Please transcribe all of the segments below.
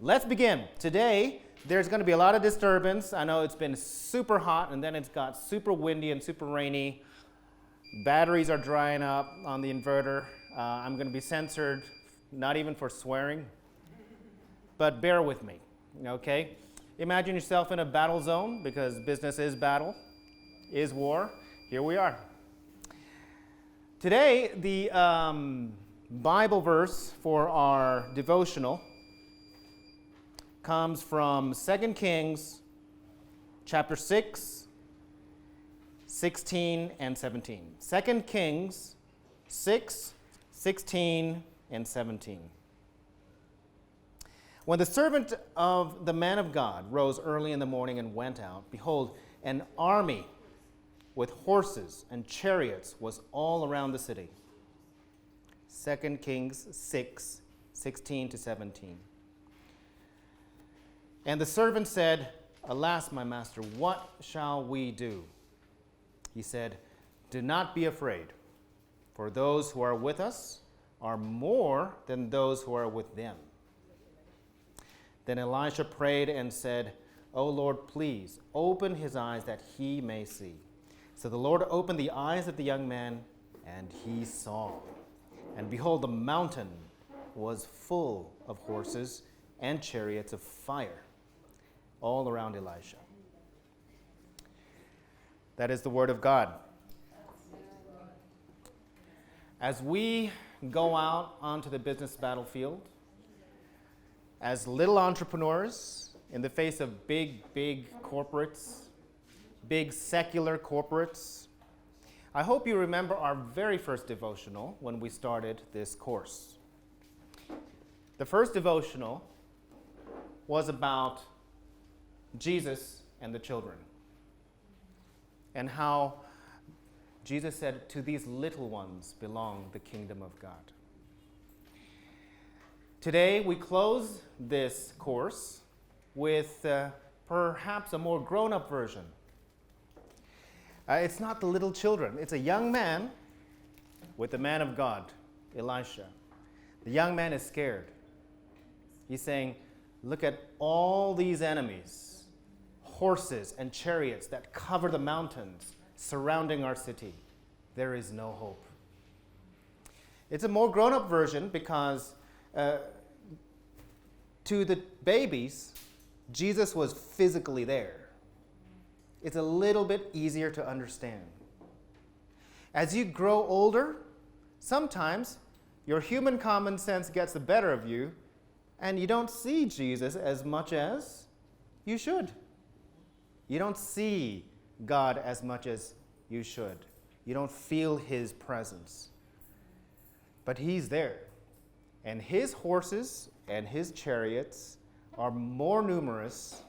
Let's begin. Today, there's going to be a lot of disturbance. I know it's been super hot, and then it's got super windy and super rainy. Batteries are drying up on the inverter. I'm going to be censored, not even for swearing, but bear with me, okay? Imagine yourself in a battle zone, because business is battle, is war. Here we are. Today, the Bible verse for our devotional comes from 2 Kings chapter 6, 16 and 17. 2 Kings 6, 16 and 17. When the servant of the man of God rose early in the morning and went out, behold, an army with horses and chariots was all around the city. 2 Kings 6, 16 to 17. And the servant said, "Alas, my master, what shall we do?" He said, "Do not be afraid, for those who are with us are more than those who are with them." Then Elisha prayed and said, "O Lord, please open his eyes that he may see." So the Lord opened the eyes of the young man, and he saw. And behold, the mountain was full of horses and chariots of fire all around Elisha. That is the word of God. As we go out onto the business battlefield, as little entrepreneurs in the face of big corporates, big secular corporates, I hope you remember our very first devotional when we started this course. The first devotional was about Jesus and the children, and how Jesus said, "To these little ones belong the kingdom of God." Today, we close this course with perhaps a more grown-up version. It's not the little children. It's a young man with the man of God, Elisha. The young man is scared. He's saying, "Look at all these enemies, horses and chariots that cover the mountains surrounding our city. There is no hope." It's a more grown-up version because to the babies, Jesus was physically there. It's a little bit easier to understand. As you grow older, sometimes your human common sense gets the better of you, and you don't see Jesus as much as you should. You don't see God as much as you should. You don't feel his presence. But he's there. And his horses and his chariots are more numerous,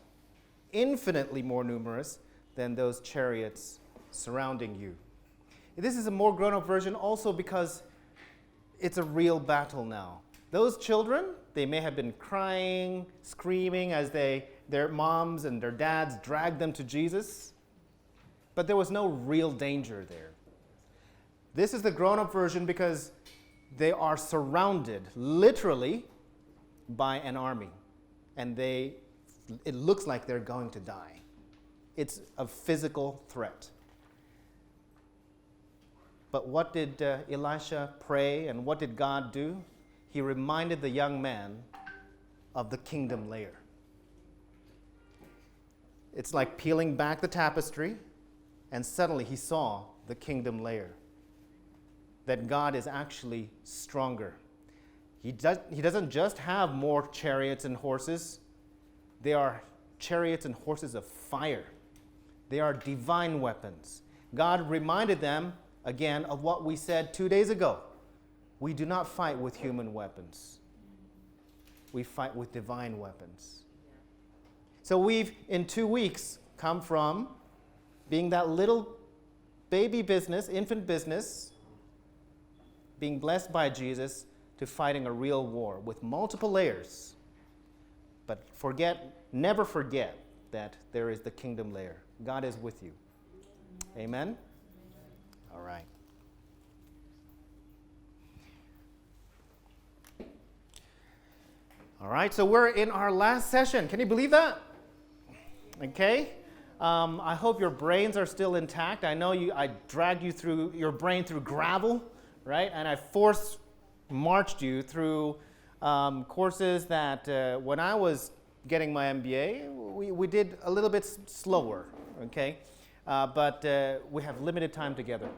infinitely more numerous, than those chariots surrounding you. This is a more grown-up version also because it's a real battle now. Those children, they may have been crying, screaming as their moms and their dads dragged them to Jesus, but there was no real danger there. This is the grown-up version because they are surrounded, literally, by an army, and it looks like they're going to die. It's a physical threat. But what did Elisha pray, and what did God do? He reminded the young man of the kingdom layer. It's like peeling back the tapestry, and suddenly he saw the kingdom layer. That God is actually stronger. He doesn't just have more chariots and horses. They are chariots and horses of fire. They are divine weapons. God reminded them again of what we said 2 days ago. We do not fight with human weapons. We fight with divine weapons. So we've, in 2 weeks, come from being that little baby business, infant business, being blessed by Jesus, to fighting a real war with multiple layers. But never forget that there is the kingdom layer. God is with you. Amen? All right. All All right, so we're in our last session. Can you believe that? Okay. I hope your brains are still intact. I know I dragged you through your brain through gravel, right? And I marched you through courses that when I was getting my MBA, we did a little bit slower, okay? But we have limited time together.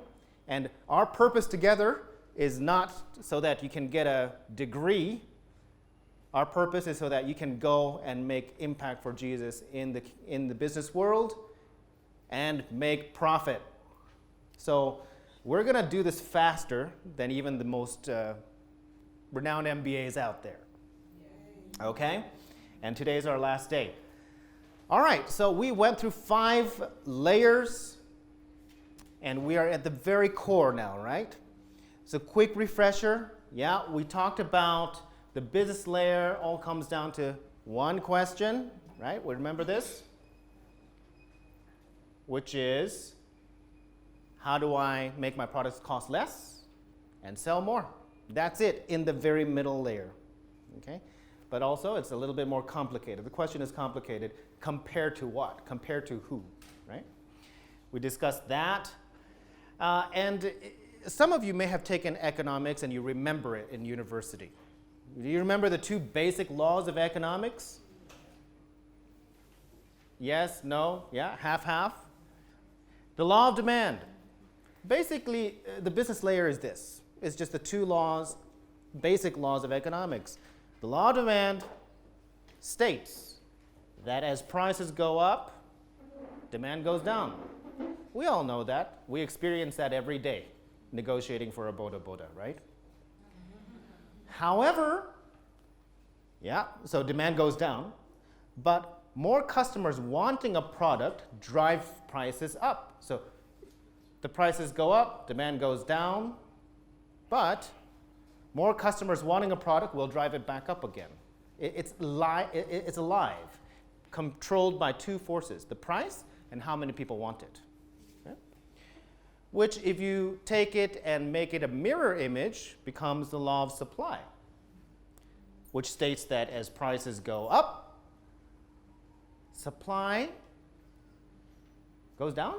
And our purpose together is not so that you can get a degree. Our purpose is so that you can go and make impact for Jesus in the business world and make profit. So we're going to do this faster than even the most renowned MBAs out there. Okay? And today's our last day. All right, so we went through 5 layers, and we are at the very core now, right? So quick refresher. Yeah, we talked about the business layer all comes down to one question, right? We remember this? Which is, how do I make my products cost less and sell more? That's it in the very middle layer, okay? But also, it's a little bit more complicated. The question is complicated. Compared to what? Compared to who, right? We discussed that. And some of you may have taken economics and you remember it in university. Do you remember the 2 basic laws of economics? Yes, no, yeah, half. The law of demand. Basically, the business layer is this. It's just the 2 laws, basic laws of economics. The law of demand states that as prices go up, demand goes down. We all know that. We experience that every day, negotiating for a boda, right? However, yeah, so demand goes down, but more customers wanting a product drive prices up. So the prices go up, demand goes down, but more customers wanting a product will drive it back up again. It's alive, controlled by 2 forces, the price and how many people want it. Okay? Which, if you take it and make it a mirror image, becomes the law of supply, which states that as prices go up, supply goes down?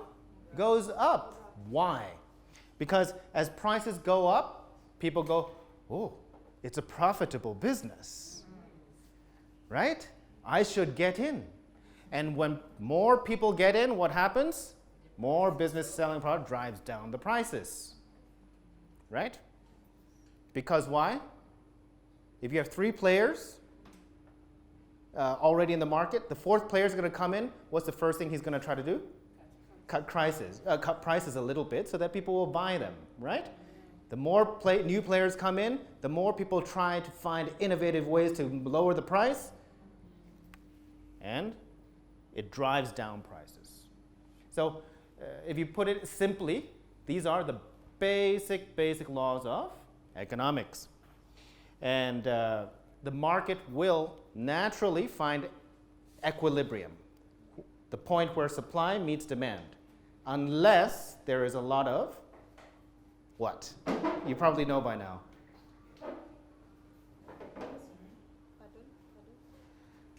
Goes up. Why? Because as prices go up, people go, oh, it's a profitable business, right? I should get in. And when more people get in, what happens? More business selling product drives down the prices, right? Because why? If you have 3 players already in the market, the 4th player is going to come in. What's the first thing he's going to try to do? Cut prices a little bit so that people will buy them, right? The more new players come in, the more people try to find innovative ways to lower the price, and it drives down prices. So if you put it simply, these are the basic laws of economics. And the market will naturally find equilibrium, the point where supply meets demand, unless there is a lot of what? You probably know by now.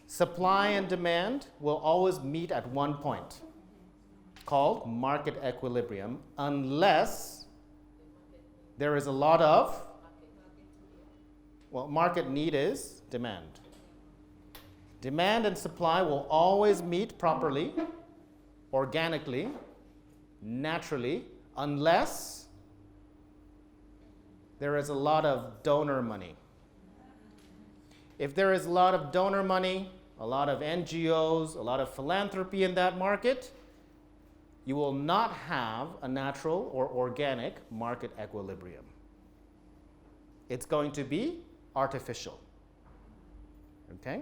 Supply and demand will always meet at one point, called market equilibrium, unless there is a lot of, well, market need is demand. Demand and supply will always meet properly, organically, naturally, unless there is a lot of donor money. If there is a lot of donor money, a lot of NGOs, a lot of philanthropy in that market, you will not have a natural or organic market equilibrium. It's going to be artificial. Okay?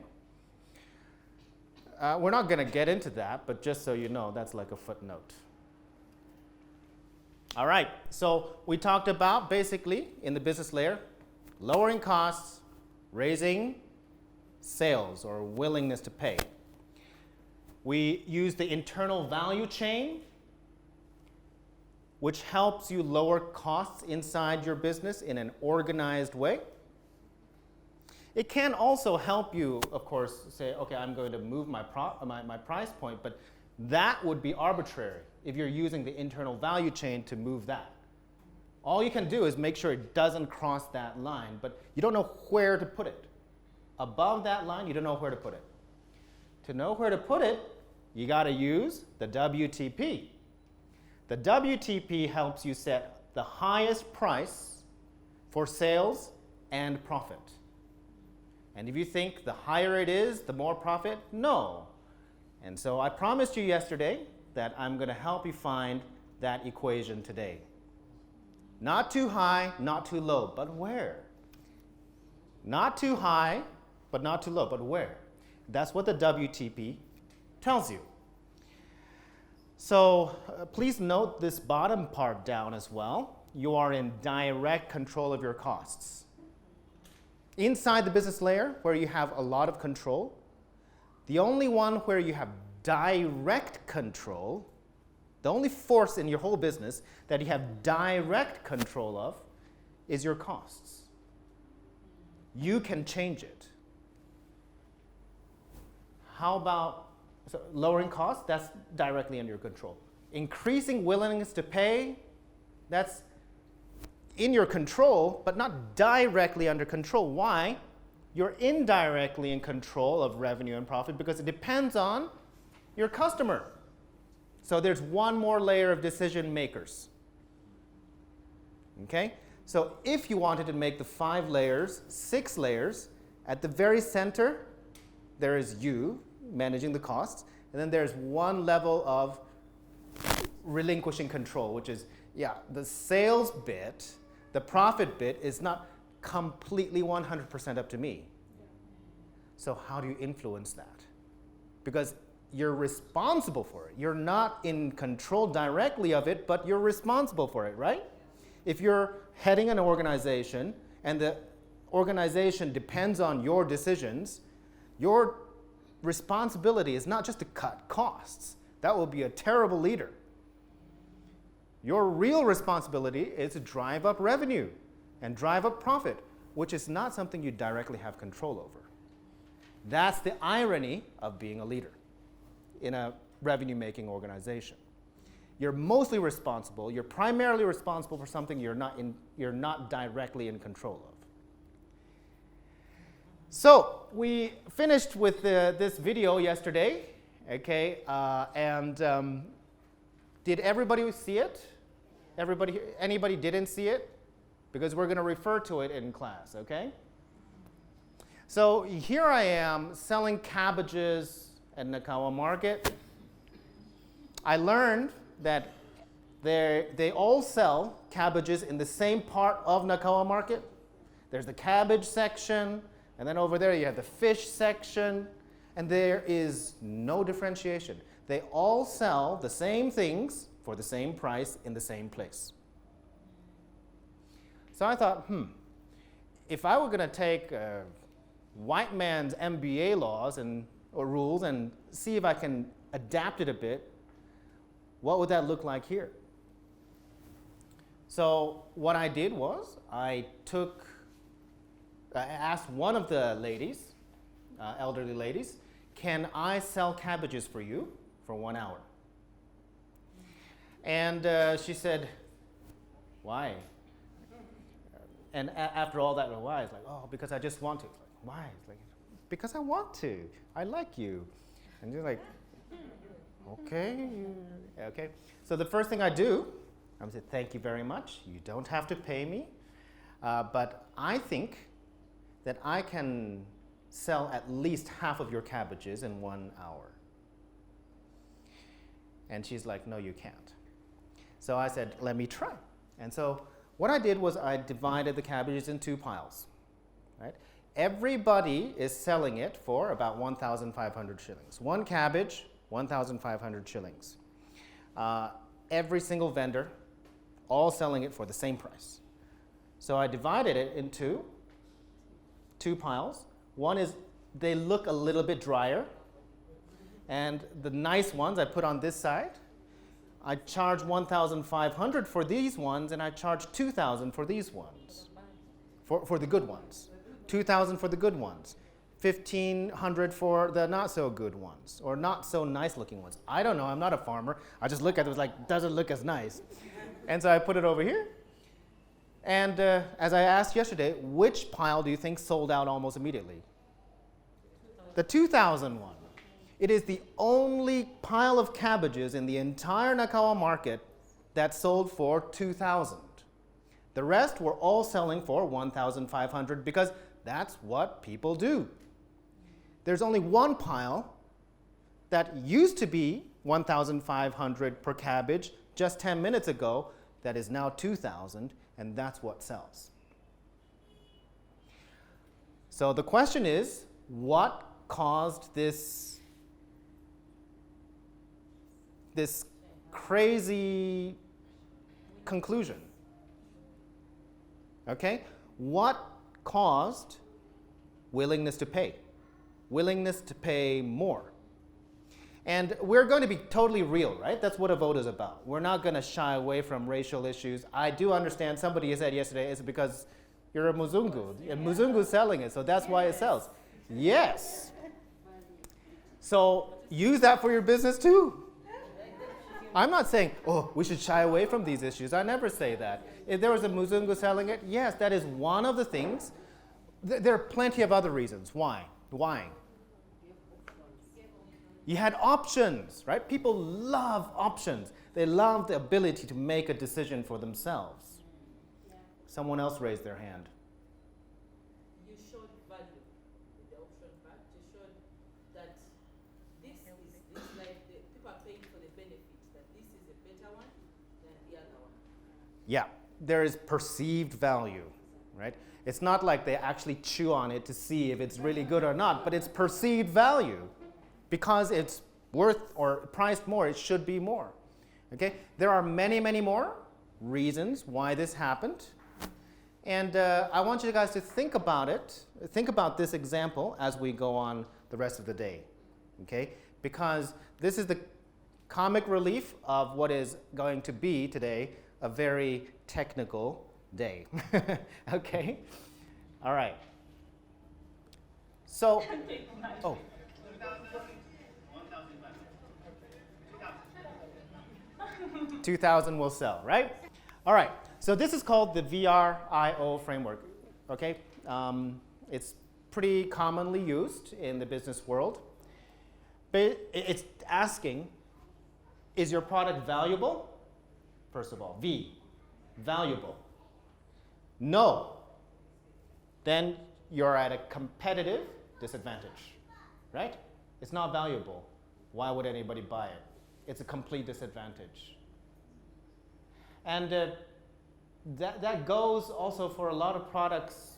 We're not going to get into that, but just so you know, that's like a footnote. All right, so we talked about basically in the business layer, lowering costs, raising sales or willingness to pay. We use the internal value chain, which helps you lower costs inside your business in an organized way. It can also help you, of course, say, okay, I'm going to move my price point, but that would be arbitrary if you're using the internal value chain to move that. All you can do is make sure it doesn't cross that line, but you don't know where to put it. Above that line, you don't know where to put it. To know where to put it, you got to use the WTP. The WTP helps you set the highest price for sales and profit. And if you think the higher it is, the more profit, no. And so I promised you yesterday that I'm going to help you find that equation today. Not too high, not too low, but where? Not too high, but not too low, but where? That's what the WTP tells you. So please note this bottom part down as well. You are in direct control of your costs. Inside the business layer, where you have a lot of control, the only one where you have direct control, the only force in your whole business that you have direct control of is your costs. You can change it. How about lowering costs? That's directly under your control. Increasing willingness to pay, that's in your control, but not directly under control. Why? You're indirectly in control of revenue and profit because it depends on your customer. So there's one more layer of decision makers. Okay? So if you wanted to make the 5 layers, 6 layers, at the very center, there is you managing the costs, and then there's one level of relinquishing control, which is, the sales bit, the profit bit is not completely 100% up to me. So how do you influence that? Because you're responsible for it. You're not in control directly of it, but you're responsible for it, right? If you're heading an organization and the organization depends on your decisions, your responsibility is not just to cut costs. That will be a terrible leader. Your real responsibility is to drive up revenue and drive up profit, which is not something you directly have control over. That's the irony of being a leader in a revenue-making organization. You're mostly responsible, you're primarily responsible for something you're not directly in control of. So we finished with this video yesterday, okay, did everybody see it? Anybody didn't see it? Because we're going to refer to it in class, okay? So here I am selling cabbages at Nakawa Market. I learned that they all sell cabbages in the same part of Nakawa Market. There's the cabbage section, and then over there you have the fish section, and there is no differentiation. They all sell the same things for the same price in the same place. So I thought, if I were going to take white man's MBA laws or rules and see if I can adapt it a bit, what would that look like here? So what I did was I asked one of the ladies, elderly ladies, can I sell cabbages for you for 1 hour? And she said, why? And after all that, why? It's like, oh, because I just want to. It's like, why? It's like, because I want to. I like you. And you're like, okay. So the first thing I do, I would say, thank you very much. You don't have to pay me. But I think that I can sell at least half of your cabbages in 1 hour. And she's like, no, you can't. So I said, let me try. And so what I did was I divided the cabbages in 2 piles. Right? Everybody is selling it for about 1,500 shillings. 1 cabbage, 1,500 shillings. Every single vendor, all selling it for the same price. So I divided it into 2 piles. One is they look a little bit drier, and the nice ones I put on this side. I charge 1,500 for these ones, and I charge 2,000 for these ones, for the good ones. $2,000 for the good ones, $1,500 for the not so good ones, or not so nice looking ones. I don't know, I'm not a farmer. I just look at it, it was like, doesn't look as nice. And so I put it over here. And as I asked yesterday, which pile do you think sold out almost immediately? The 2,000 one. It is the only pile of cabbages in the entire Nakawa market that sold for 2,000. The rest were all selling for 1,500 because that's what people do. There's only one pile that used to be 1,500 per cabbage just 10 minutes ago that is now 2,000, and that's what sells. So the question is, what caused this crazy conclusion? Okay? What caused willingness to pay? Willingness to pay more. And we're going to be totally real, right? That's what a vote is about. We're not going to shy away from racial issues. I do understand somebody said yesterday it's because you're a Muzungu, and Muzungu's selling it, so that's why it sells. Yes. So use that for your business too. I'm not saying, oh, we should shy away from these issues. I never say that. If there was a Muzungu selling it, yes, that is one of the things. There are plenty of other reasons. Why? Why? You had options, right? People love options. They love the ability to make a decision for themselves. Someone else raised their hand. You showed value in the option part. You showed that this like people are paying for the benefits, that this is a better one than the other one. Yeah, there is perceived value, right? It's not like they actually chew on it to see if it's really good or not, but it's perceived value. Because it's worth or priced more, it should be more. Okay? There are many, many more reasons why this happened. And I want you guys to think about it, think about this example as we go on the rest of the day. Okay? Because this is the comic relief of what is going to be today a very technical day. Okay? All right. So, oh. 2,000 will sell, right? All right, so this is called the VRIO framework, okay? It's pretty commonly used in the business world. But it's asking, is your product valuable? First of all, V, valuable. No, then you're at a competitive disadvantage, right? It's not valuable. Why would anybody buy it? It's a complete disadvantage. And that goes also for a lot of products,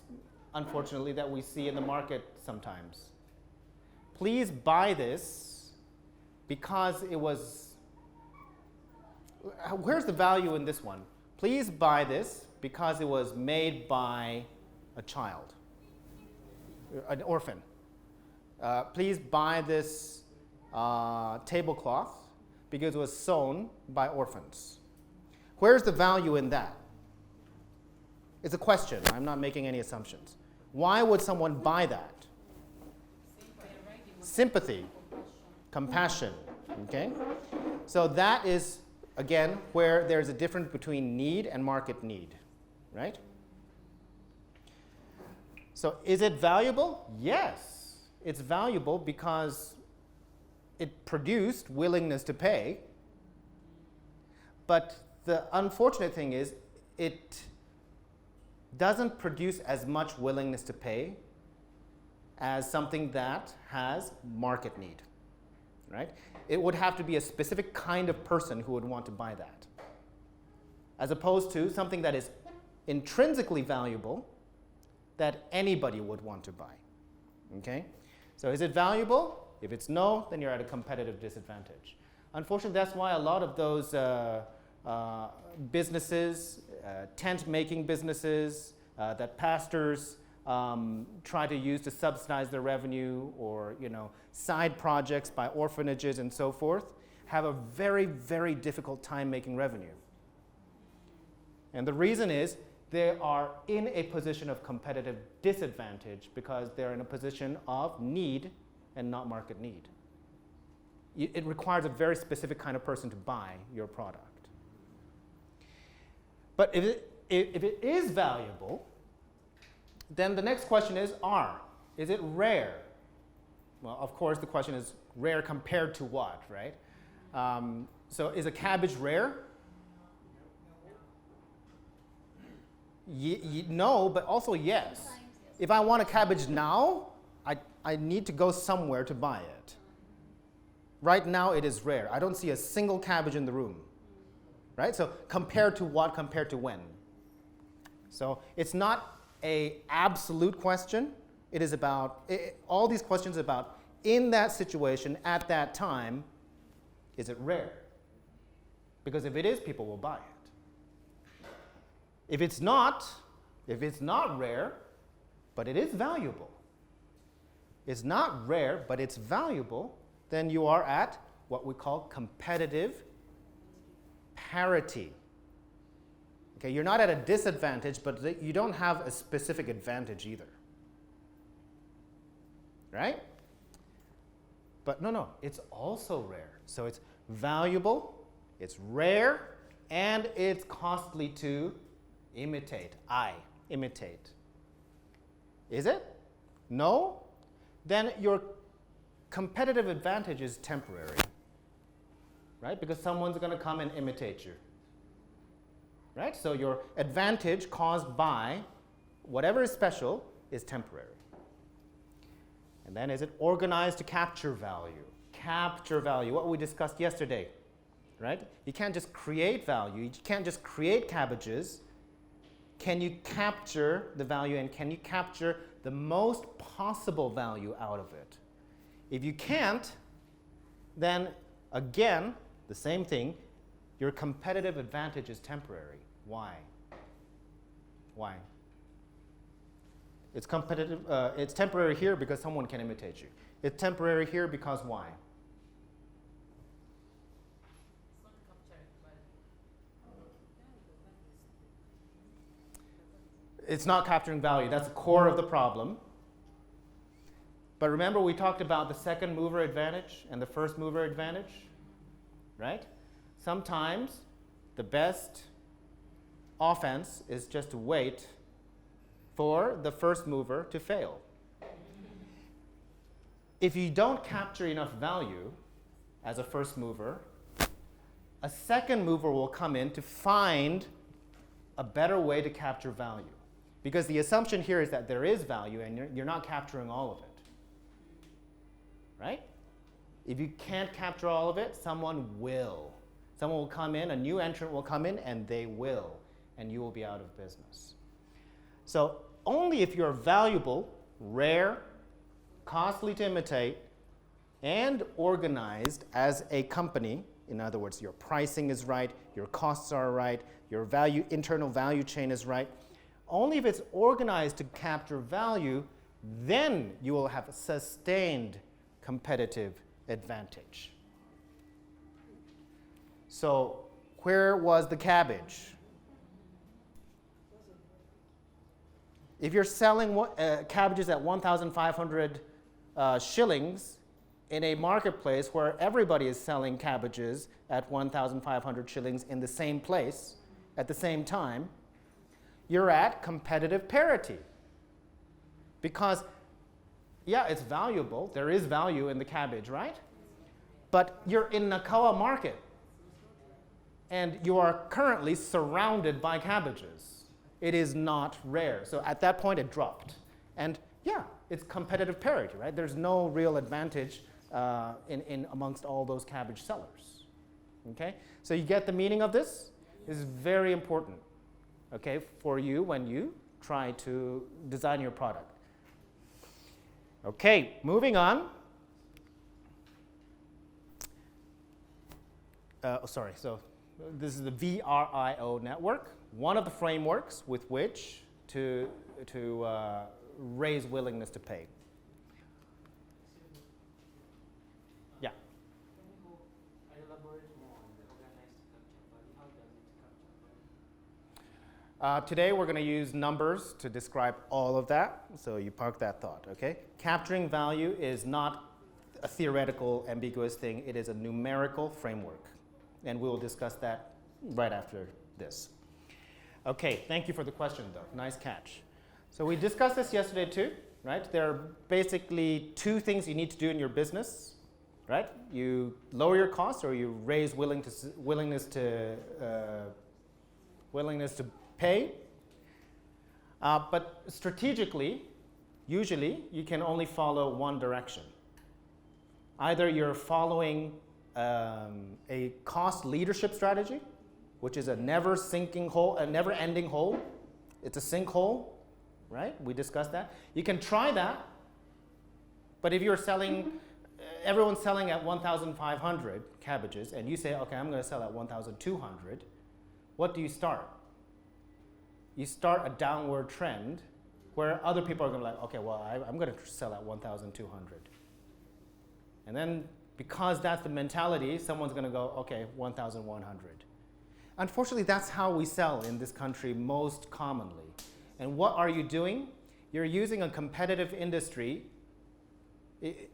unfortunately, that we see in the market sometimes. Please buy this because it was, where's the value in this one? Please buy this because it was made by a child, an orphan. Please buy this tablecloth because it was sewn by orphans. Where's the value in that? It's a question. I'm not making any assumptions. Why would someone buy that? Sympathy, compassion, okay? So that is, again, where there's a difference between need and market need, right? So is it valuable? Yes, it's valuable because it produced willingness to pay, but the unfortunate thing is it doesn't produce as much willingness to pay as something that has market need, right? It would have to be a specific kind of person who would want to buy that, as opposed to something that is intrinsically valuable that anybody would want to buy, okay? So is it valuable? If it's no, then you're at a competitive disadvantage. Unfortunately, that's why a lot of those businesses, tent-making businesses that pastors try to use to subsidize their revenue, or side projects by orphanages and so forth, have a very, very difficult time making revenue. And the reason is they are in a position of competitive disadvantage because they're in a position of need and not market need. It requires a very specific kind of person to buy your product. But if it is valuable, then the next question is R. Is it rare? Well, of course, the question is rare compared to what, right? So is a cabbage rare? No, but also yes. If I want a cabbage now, I need to go somewhere to buy it. Right now, it is rare. I don't see a single cabbage in the room. Right? So compared to what, compared to when? So it's not an absolute question. It is about, all these questions about, in that situation, at that time, is it rare? Because if it is, people will buy it. If it's not rare, but it is valuable, it's not rare, but it's valuable, then you are at what we call competitive parity. Okay, you're not at a disadvantage, but you don't have a specific advantage either. Right? But no, it's also rare. So it's valuable, it's rare, and it's costly to imitate. Imitate. Is it? No? Then your competitive advantage is temporary. Right? Because someone's going to come and imitate you. Right? So your advantage caused by whatever is special is temporary. And then is it organized to capture value? Capture value, what we discussed yesterday. Right? You can't just create value. You can't just create cabbages. Can you capture the value, and can you capture the most possible value out of it? If you can't, then again, the same thing, your competitive advantage is temporary. Why? Why? It's competitive. It's temporary here because someone can imitate you. It's temporary here because why? It's not capturing value. It's not capturing value. That's the core of the problem. But remember, we talked about the second mover advantage and the first mover advantage, right? Sometimes the best offense is just to wait for the first mover to fail. If you don't capture enough value as a first mover, a second mover will come in to find a better way to capture value. Because the assumption here is that there is value and you're not capturing all of it. Right? If you can't capture all of it, someone will. Someone will come in, a new entrant will come in, and they will. And you will be out of business. So only if you're valuable, rare, costly to imitate, and organized as a company, in other words, your pricing is right, your costs are right, your internal value chain is right, only if it's organized to capture value, then you will have a sustained competitive advantage. So where was the cabbage? If you're selling cabbages at 1,500 shillings in a marketplace where everybody is selling cabbages at 1,500 shillings in the same place at the same time, you're at competitive parity. Because, yeah, it's valuable. There is value in the cabbage, right? But you're in Nakawa market, and you are currently surrounded by cabbages. It is not rare. So at that point, it dropped. And yeah, it's competitive parity, right? There's no real advantage in amongst all those cabbage sellers. Okay? So you get the meaning of this? This is very important, okay, for you when you try to design your product. Okay, moving on. So this is the VRIO network, one of the frameworks with which to raise willingness to pay. Yeah. Can you elaborate more on the organized capture value? How does it capture Today we're going to use numbers to describe all of that, so you park that thought, okay? Capturing value is not a theoretical, ambiguous thing. It is a numerical framework, and we will discuss that right after this. Okay, thank you for the question, though. Nice catch. So we discussed this yesterday, too, right? There are basically two things you need to do in your business, right? You lower your costs or you raise willingness to pay. But strategically, usually, you can only follow one direction. Either you're following a cost leadership strategy, which is a never-sinking hole, a never-ending hole. It's a sinkhole, right? We discussed that. You can try that, but if you're selling, everyone's selling at 1,500 cabbages, and you say, okay, I'm going to sell at 1,200, what do you start? You start a downward trend where other people are going to be like, okay, well, I'm going to sell at 1,200. And then because that's the mentality, someone's going to go, okay, 1,100. Unfortunately, that's how we sell in this country most commonly. And what are you doing? You're using a competitive industry.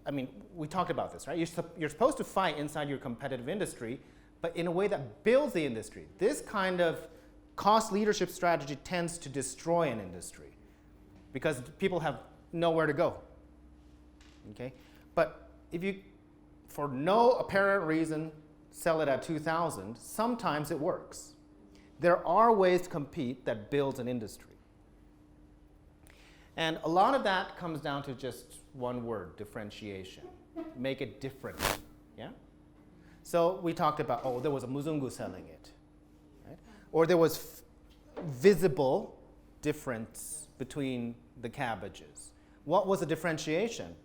I mean, we talked about this, right? You're supposed to fight inside your competitive industry, but in a way that builds the industry. This kind of cost leadership strategy tends to destroy an industry because people have nowhere to go. Okay? But if you, for no apparent reason, sell it at 2,000, sometimes it works. There are ways to compete that builds an industry. And a lot of that comes down to just one word, differentiation. Make it different, yeah? So we talked about, oh, there was a Muzungu selling it, right? Or there was visible difference between the cabbages. What was the differentiation?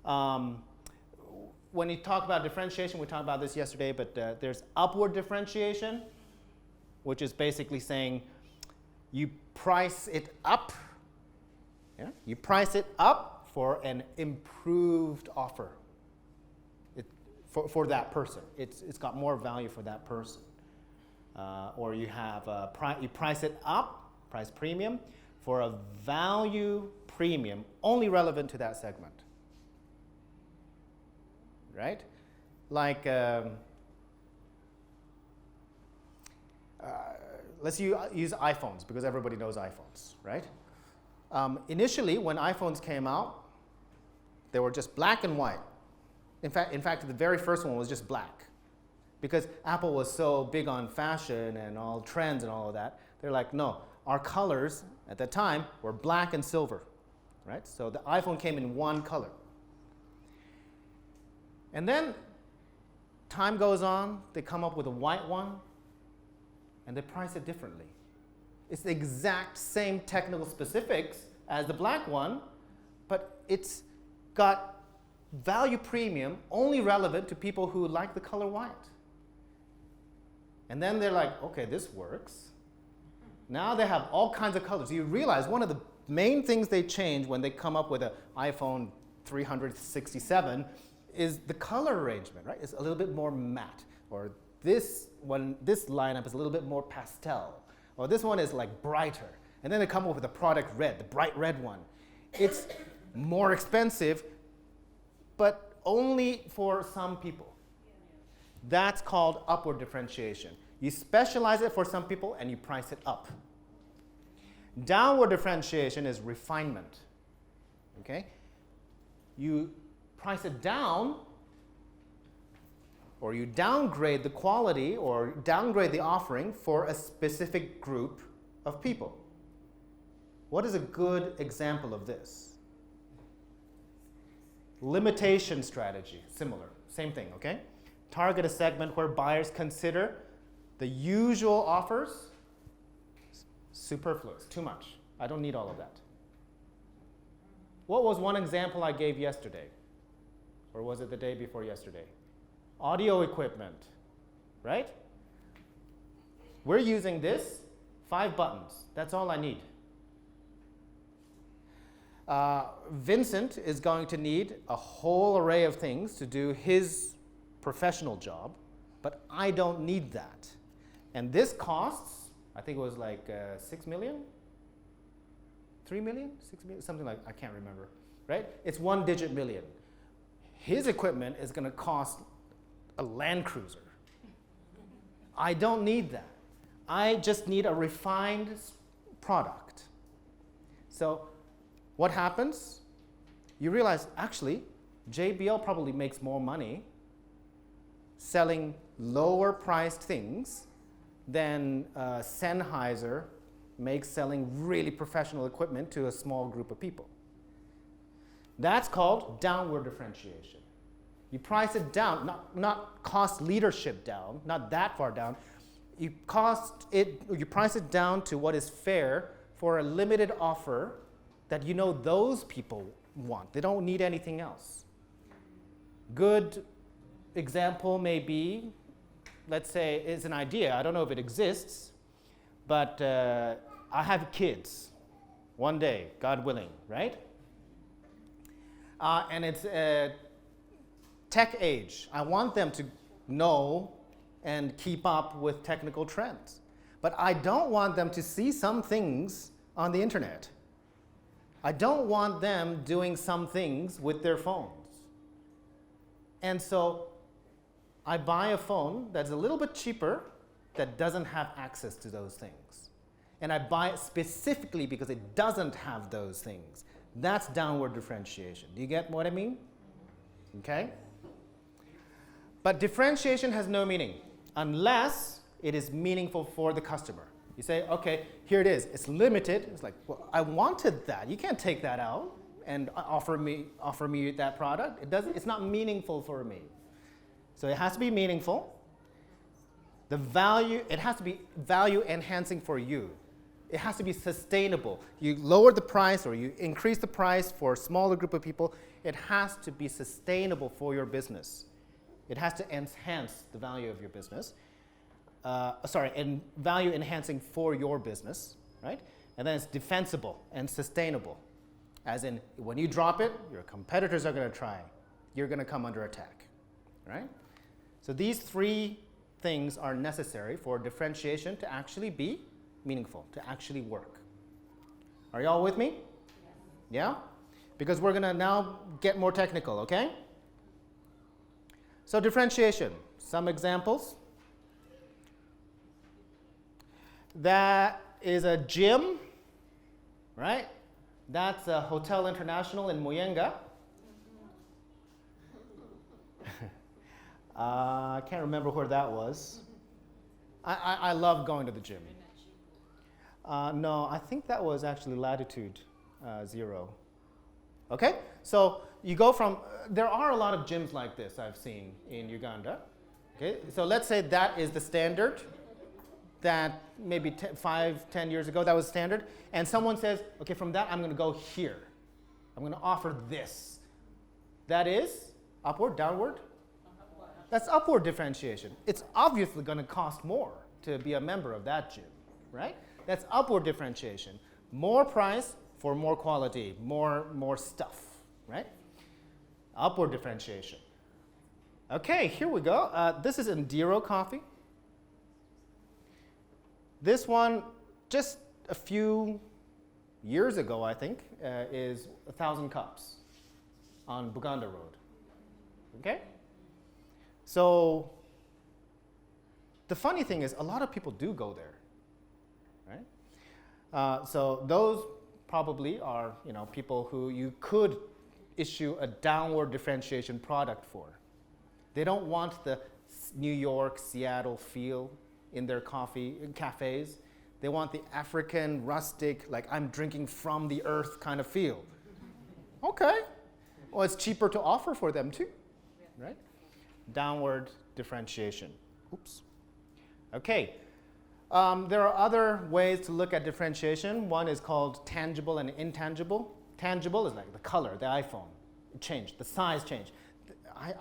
When you talk about differentiation, we talked about this yesterday, but there's upward differentiation, which is basically saying you price it up. Yeah? You price it up for an improved offer for that person. It's got more value for that person. Or you have you price it up, price premium, for a value premium only relevant to that segment. Right? Like, let's use iPhones because everybody knows iPhones, right? Initially, when iPhones came out, they were just black and white. In fact, the very first one was just black. Because Apple was so big on fashion and all trends and all of that, they're like, no, our colors at that time were black and silver, right? So the iPhone came in one color. And then time goes on, they come up with a white one, and they price it differently. It's the exact same technical specifics as the black one, but it's got value premium only relevant to people who like the color white. And then they're like, okay, this works. Now they have all kinds of colors. You realize one of the main things they change when they come up with an iPhone 367 is the color arrangement, right? It's a little bit more matte, or this lineup is a little bit more pastel, or this one is like brighter. And then they come up with the product red, the bright red one. It's more expensive, but only for some people. That's called upward differentiation. You specialize it for some people and you price it up. Downward differentiation is refinement. Okay? You price it down, or you downgrade the quality or downgrade the offering for a specific group of people. What is a good example of this? Limitation strategy, similar, same thing, okay? Target a segment where buyers consider the usual offers superfluous, too much. I don't need all of that. What was one example I gave yesterday? Or was it the day before yesterday? Audio equipment, right? We're using this, 5 buttons. That's all I need. Vincent is going to need a whole array of things to do his professional job, but I don't need that. And this costs I think it was like 6 million, 3 million, 6 million, something like, I can't remember, right? It's 1-digit million. His equipment is going to cost a Land Cruiser. I don't need that. I just need a refined product. So what happens? You realize, actually, JBL probably makes more money selling lower priced things than Sennheiser makes selling really professional equipment to a small group of people. That's called downward differentiation. You price it down, not cost leadership down, not that far down. You price it down to what is fair for a limited offer that you know those people want. They don't need anything else. Good example may be, let's say, is an idea. I don't know if it exists, but I have kids one day, God willing, right? And it's a tech age. I want them to know and keep up with technical trends. But I don't want them to see some things on the internet. I don't want them doing some things with their phones. And so I buy a phone that's a little bit cheaper that doesn't have access to those things. And I buy it specifically because it doesn't have those things. That's downward differentiation. Do you get what I mean? Okay? But differentiation has no meaning unless it is meaningful for the customer. You say, okay, here it is. It's limited. It's like, well, I wanted that. You can't take that out and offer me that product. It's not meaningful for me. So it has to be meaningful. It has to be value enhancing for you. It has to be sustainable. You lower the price or you increase the price for a smaller group of people. It has to be sustainable for your business. It has to enhance the value of your business. And value enhancing for your business, right? And then it's defensible and sustainable. As in, when you drop it, your competitors are going to try. You're going to come under attack, right? So these three things are necessary for differentiation to actually be meaningful, to actually work. Are y'all with me? Yeah? Because we're going to now get more technical, okay? So differentiation, some examples. That is a gym, right? That's a Hotel International in Muyanga. I can't remember where that was. I love going to the gym. No, I think that was actually Latitude 0. Okay, so you go from, there are a lot of gyms like this I've seen in Uganda. Okay, so let's say that is the standard, that maybe 5-10 years ago that was standard, and someone says, okay, from that I'm going to go here. I'm going to offer this. That is upward, downward? That's upward differentiation. It's obviously going to cost more to be a member of that gym, right? That's upward differentiation. More price for more quality, more stuff, right? Upward differentiation. Okay, here we go. This is Indiro coffee. This one, just a few years ago, I think, is 1,000 cups on Buganda Road. Okay? So the funny thing is, a lot of people do go there, right? So those probably are, people who you could issue a downward differentiation product for. They don't want the New York, Seattle feel in their coffee cafes. They want the African, rustic, like I'm drinking from the earth kind of feel. Okay. Well, it's cheaper to offer for them too, right? Downward differentiation. Oops. Okay. There are other ways to look at differentiation. One is called tangible and intangible. Tangible is like the color, the iPhone. It changed, the size changed.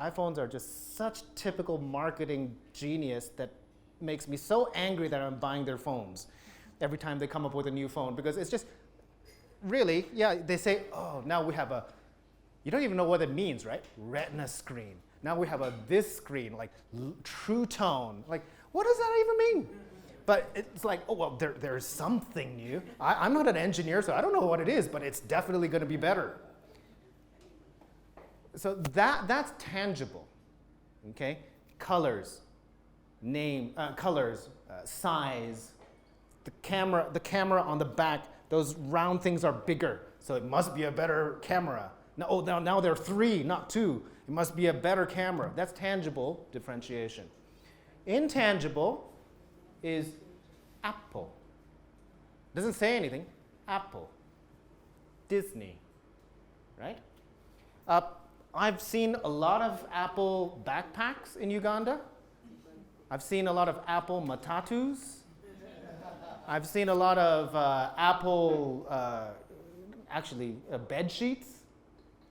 iPhones are just such typical marketing genius that makes me so angry that I'm buying their phones every time they come up with a new phone, because it's just really, they say, oh, now we have you don't even know what it means, right? Retina screen. Now we have this screen, like True Tone. Like, what does that even mean? But it's like, oh, well, there's something new. I'm not an engineer, so I don't know what it is, but it's definitely going to be better. So that's tangible, okay? Colors, size, the camera on the back, those round things are bigger, so it must be a better camera. Now there are 3, not 2. It must be a better camera. That's tangible differentiation. Intangible is Apple. Doesn't say anything. Apple. Disney. Right? I've seen a lot of Apple backpacks in Uganda. I've seen a lot of Apple matatus. I've seen a lot of Apple, bed sheets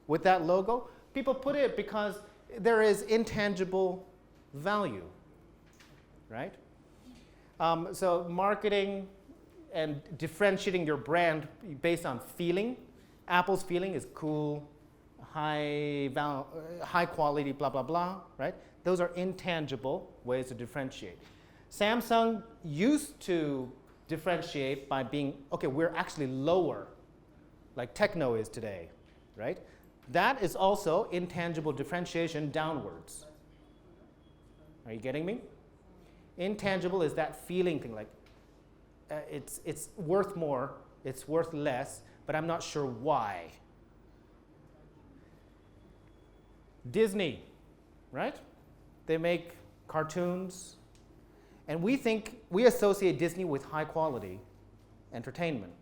with that logo. People put it because there is intangible value, right? So marketing and differentiating your brand based on feeling. Apple's feeling is cool, high quality, blah, blah, blah, right? Those are intangible ways to differentiate. Samsung used to differentiate by being, okay, we're actually lower, like Techno is today, right? That is also intangible differentiation downwards. Are you getting me? Intangible is that feeling thing, like it's worth more, it's worth less, but I'm not sure why. Disney, right? They make cartoons, and we associate Disney with high quality entertainment.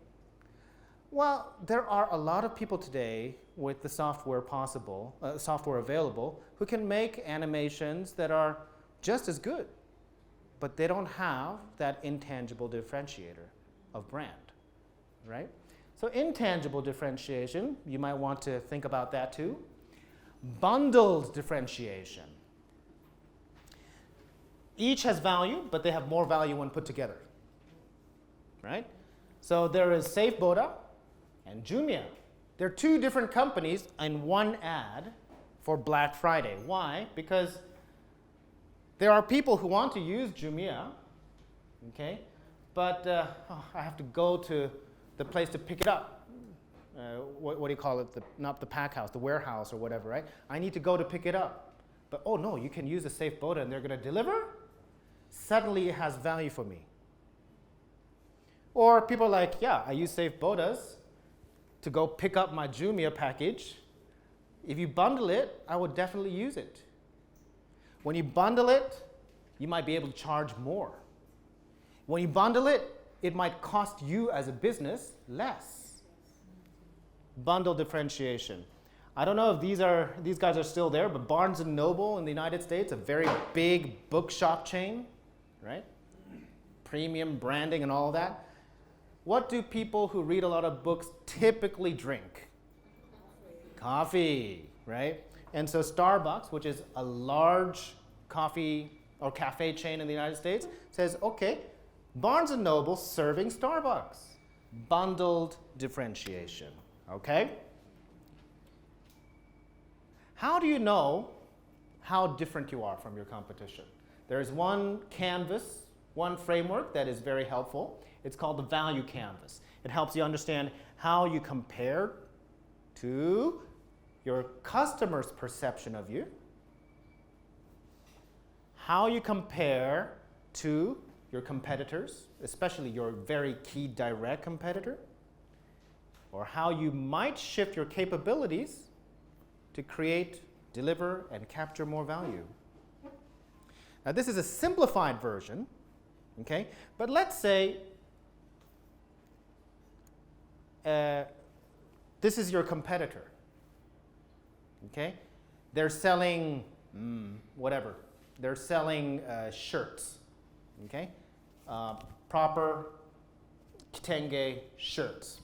Well, there are a lot of people today with the software available who can make animations that are just as good, but they don't have that intangible differentiator of brand, right? So intangible differentiation, you might want to think about that too. Bundled differentiation. Each has value, but they have more value when put together, right? So there is SafeBoda and Jumia. They're 2 different companies in one ad for Black Friday. Why? Because there are people who want to use Jumia, okay, but I have to go to the place to pick it up. What do you call it? Not the pack house, the warehouse or whatever, right? I need to go to pick it up. But oh no, you can use a SafeBoda and they're going to deliver? Suddenly it has value for me. Or people are like, yeah, I use SafeBodas to go pick up my Jumia package. If you bundle it, I would definitely use it. When you bundle it, you might be able to charge more. When you bundle it, it might cost you as a business less. Bundle differentiation. I don't know if these guys are still there, but Barnes & Noble in the United States, a very big bookshop chain, right? Premium branding and all that. What do people who read a lot of books typically drink? Coffee, right? And so Starbucks, which is a large coffee or cafe chain in the United States, says, okay, Barnes & Noble serving Starbucks. Bundled differentiation, okay? How do you know how different you are from your competition? There's one canvas, one framework that is very helpful. It's called the value canvas. It helps you understand how you compare to your customer's perception of you, how you compare to your competitors, especially your very key direct competitor, or how you might shift your capabilities to create, deliver, and capture more value. Now, this is a simplified version, okay? But let's say this is your competitor, okay? They're selling whatever. They're selling shirts, okay? Proper kitenge shirts.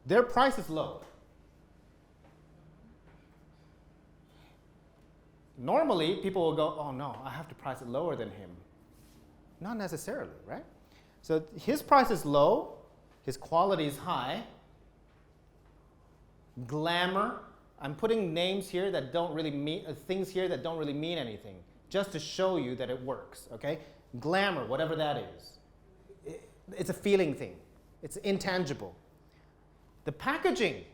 Their price is low. Normally, people will go, oh no, I have to price it lower than him. Not necessarily, right? So his price is low, his quality is high. Glamour, I'm putting names here that don't really mean, things here that don't really mean anything. just to show you that it works, okay? Glamour, whatever that is. It's a feeling thing. It's intangible. The packaging,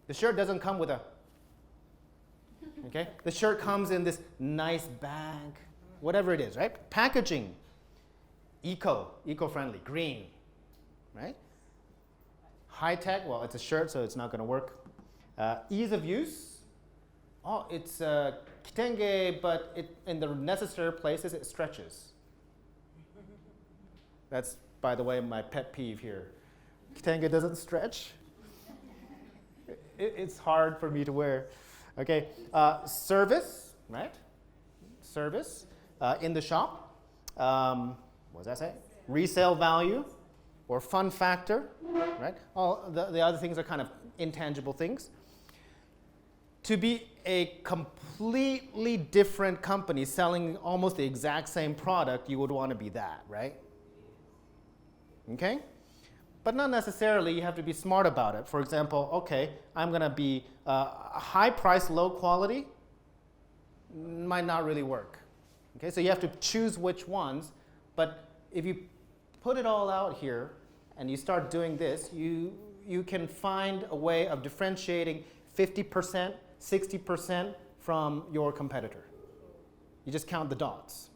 the shirt doesn't come with a, okay? The shirt comes in this nice bag, whatever it is, right? Packaging, eco-friendly, green, right? High tech, well, it's a shirt, so it's not going to work. Ease of use, oh, it's kitenge, but in the necessary places, it stretches. That's, by the way, my pet peeve here. Kitenge doesn't stretch. It's hard for me to wear. Okay, service, right? Service in the shop. What does that say? Resale value or fun factor, right? All the other things are kind of intangible things. To be a completely different company selling almost the exact same product, you would want to be that, right? Okay? But not necessarily. You have to be smart about it. For example, okay, I'm going to be high price, low quality. Might not really work. Okay, so you have to choose which ones. But if you put it all out here and you start doing this, you can find a way of differentiating 50%, 60% from your competitor. You just count the dots.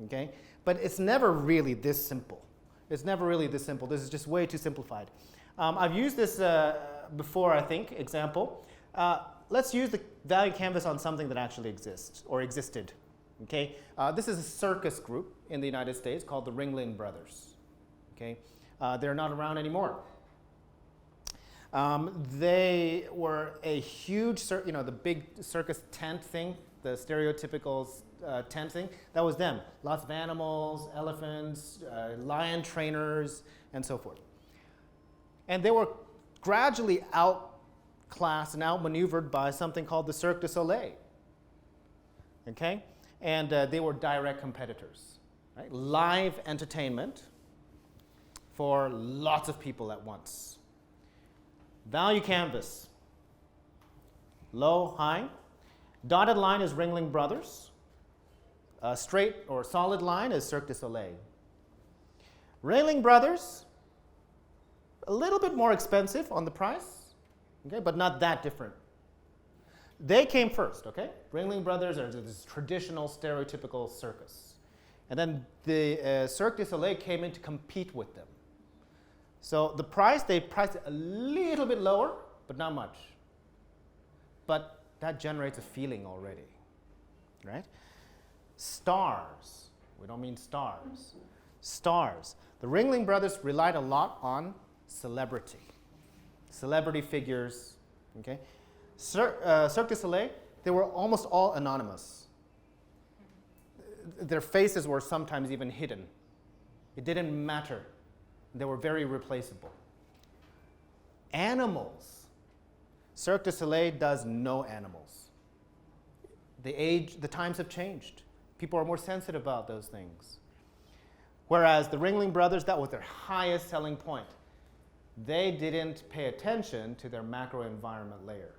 Okay? But it's never really this simple. It's never really this simple. This is just way too simplified. I've used this before, I think, example. Let's use the value canvas on something that actually exists or existed. Okay? This is a circus group in the United States called the Ringling Brothers. Okay? They're not around anymore. They were a huge, the big circus tent thing, the stereotypical tent thing, that was them. Lots of animals, elephants, lion trainers, and so forth. And they were gradually outclassed and outmaneuvered by something called the Cirque du Soleil. Okay? And they were direct competitors. Right? Live entertainment for lots of people at once. Value canvas. Low, high. Dotted line is Ringling Brothers. Straight or solid line is Cirque du Soleil. Ringling Brothers, a little bit more expensive on the price, okay, but not that different. They came first, okay? Ringling Brothers are this traditional, stereotypical circus. And then the Cirque du Soleil came in to compete with them. So the price, they priced it a little bit lower, but not much. But that generates a feeling already, right? Stars. We don't mean stars. Stars. The Ringling Brothers relied a lot on celebrity figures, okay? Cirque du Soleil, they were almost all anonymous. Their faces were sometimes even hidden. It didn't matter. They were very replaceable. Animals. Cirque du Soleil does no animals. The times have changed. People are more sensitive about those things. Whereas the Ringling Brothers, that was their highest selling point. They didn't pay attention to their macro environment layer.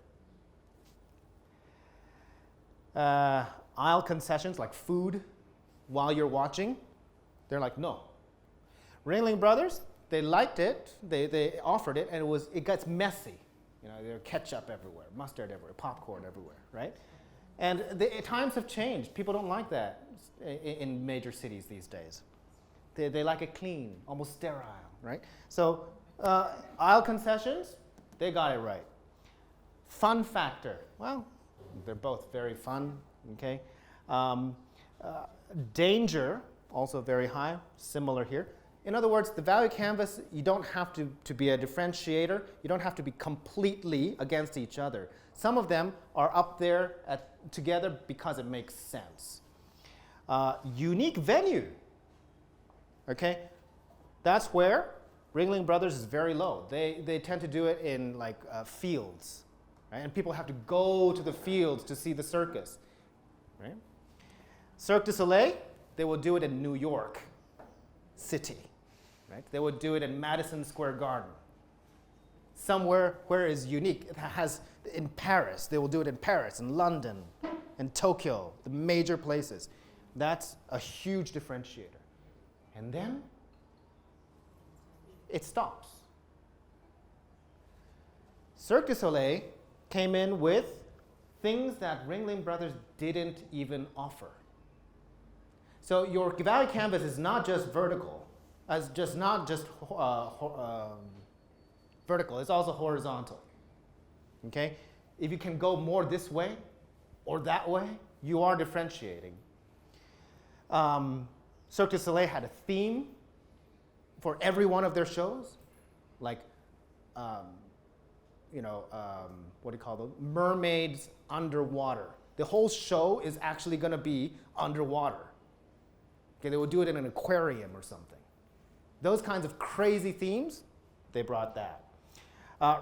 Aisle concessions like food while you're watching, they're like, no. Ringling Brothers, they liked it, they offered it, and it gets messy. There's ketchup everywhere, mustard everywhere, popcorn everywhere, right? And times have changed. People don't like that in major cities these days. They like it clean, almost sterile, right? So aisle concessions, they got it right. Fun factor, well, they're both very fun, okay? Danger, also very high, similar here. In other words, the value canvas, you don't have to be a differentiator. You don't have to be completely against each other. Some of them are up there together because it makes sense. Unique venue, okay? That's where Ringling Brothers is very low. They tend to do it in like fields, right? And people have to go to the fields to see the circus, right? Cirque du Soleil, they will do it in New York City, right? They would do it in Madison Square Garden. Somewhere where is unique. It has in Paris. They will do it in Paris, in London, in Tokyo, the major places. That's a huge differentiator. And then it stops. Cirque du Soleil came in with things that Ringling Brothers didn't even offer. So your value canvas is not just vertical, vertical, it's also horizontal. Okay? If you can go more this way or that way, you are differentiating. Cirque du Soleil had a theme for every one of their shows, like, what do you call them? Mermaids underwater. The whole show is actually going to be underwater. Okay, they would do it in an aquarium or something. Those kinds of crazy themes, they brought that.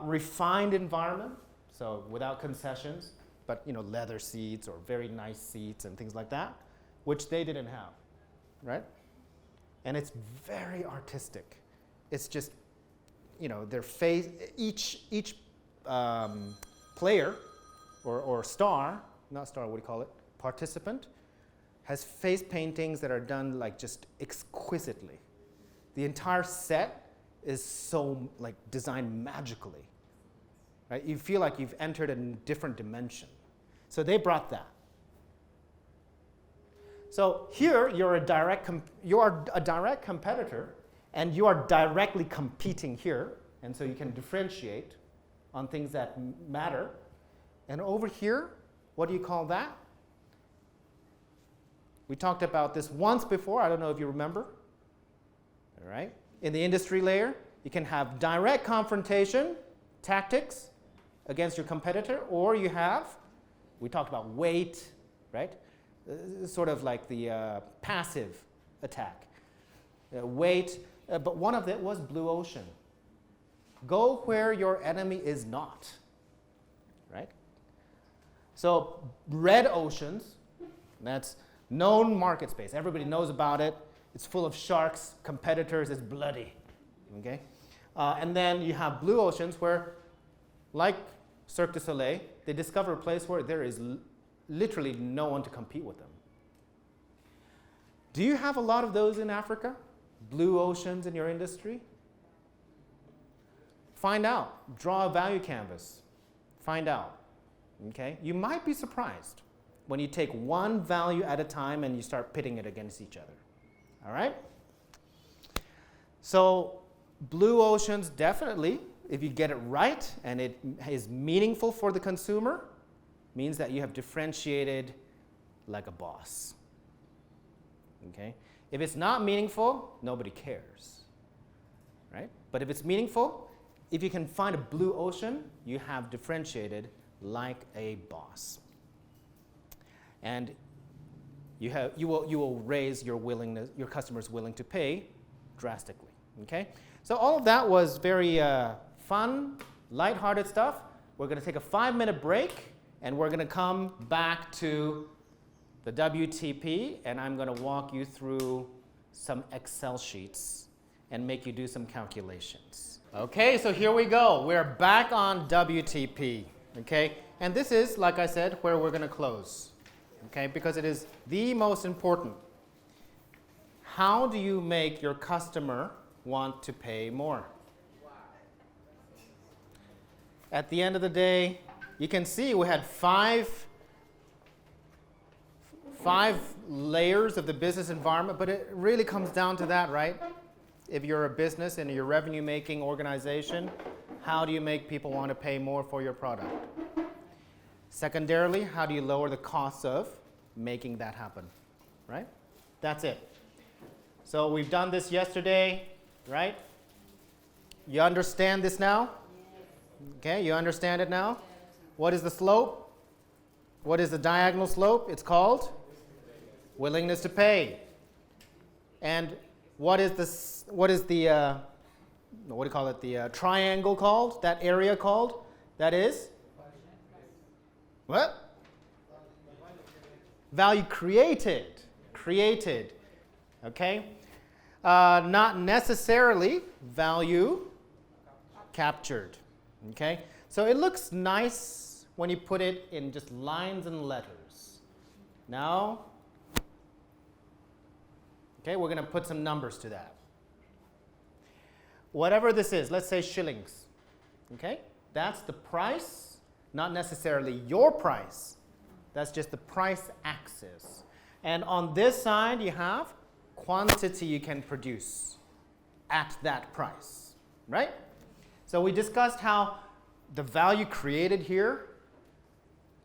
Refined environment, so without concessions, but leather seats or very nice seats and things like that, which they didn't have, right? And it's very artistic. It's just, their face, each player or star, not star, what do you call it? Participant, has face paintings that are done like just exquisitely. The entire set is so like designed magically, right? You feel like you've entered a different dimension. So they brought that. So here you are a direct competitor, and you are directly competing here, and so you can differentiate on things that matter. And over here, what do you call that? We talked about this once before. I don't know if you remember. All right. In the industry layer, you can have direct confrontation tactics against your competitor, or you have, we talked about weight, right? Sort of like the passive attack. Weight, but one of it was blue ocean. Go where your enemy is not, right? So red oceans, that's known market space. Everybody knows about it. It's full of sharks, competitors, it's bloody, okay? And then you have blue oceans where, like Cirque du Soleil, they discover a place where there is literally no one to compete with them. Do you have a lot of those in Africa? Blue oceans in your industry? Find out. Draw a value canvas. Find out. Okay? You might be surprised when you take one value at a time and you start pitting it against each other. All right? So blue oceans, definitely, if you get it right and it is meaningful for the consumer, means that you have differentiated like a boss. Okay? If it's not meaningful, nobody cares. Right? But if it's meaningful, if you can find a blue ocean, you have differentiated like a boss. And you will raise your willingness, your customers willing to pay drastically. Okay? So all of that was very fun, lighthearted stuff. We're going to take a 5-minute break, and we're going to come back to the WTP, and I'm going to walk you through some Excel sheets and make you do some calculations. Okay, so here we go. We're back on WTP. Okay, and this is, like I said, where we're going to close. Okay, because it is the most important. How do you make your customer want to pay more? At the end of the day, you can see we had five layers of the business environment, but it really comes down to that, right? If you're a business and you're a revenue-making organization, how do you make people want to pay more for your product? Secondarily, how do you lower the costs of making that happen, right? That's it. So we've done this yesterday, right? You understand this now? Okay, you understand it now? What is the slope? What is the diagonal slope? It's called willingness to pay. And what is the what do you call it? The triangle called? That area called? That is? What? Value created. Created. Okay? Not necessarily value captured. Okay? So it looks nice when you put it in just lines and letters. Now, Okay, we're going to put some numbers to that. Whatever this is, let's say shillings. Okay, that's the price, not necessarily your price. That's just the price axis. And on this side, you have quantity you can produce at that price, right? So we discussed how the value created here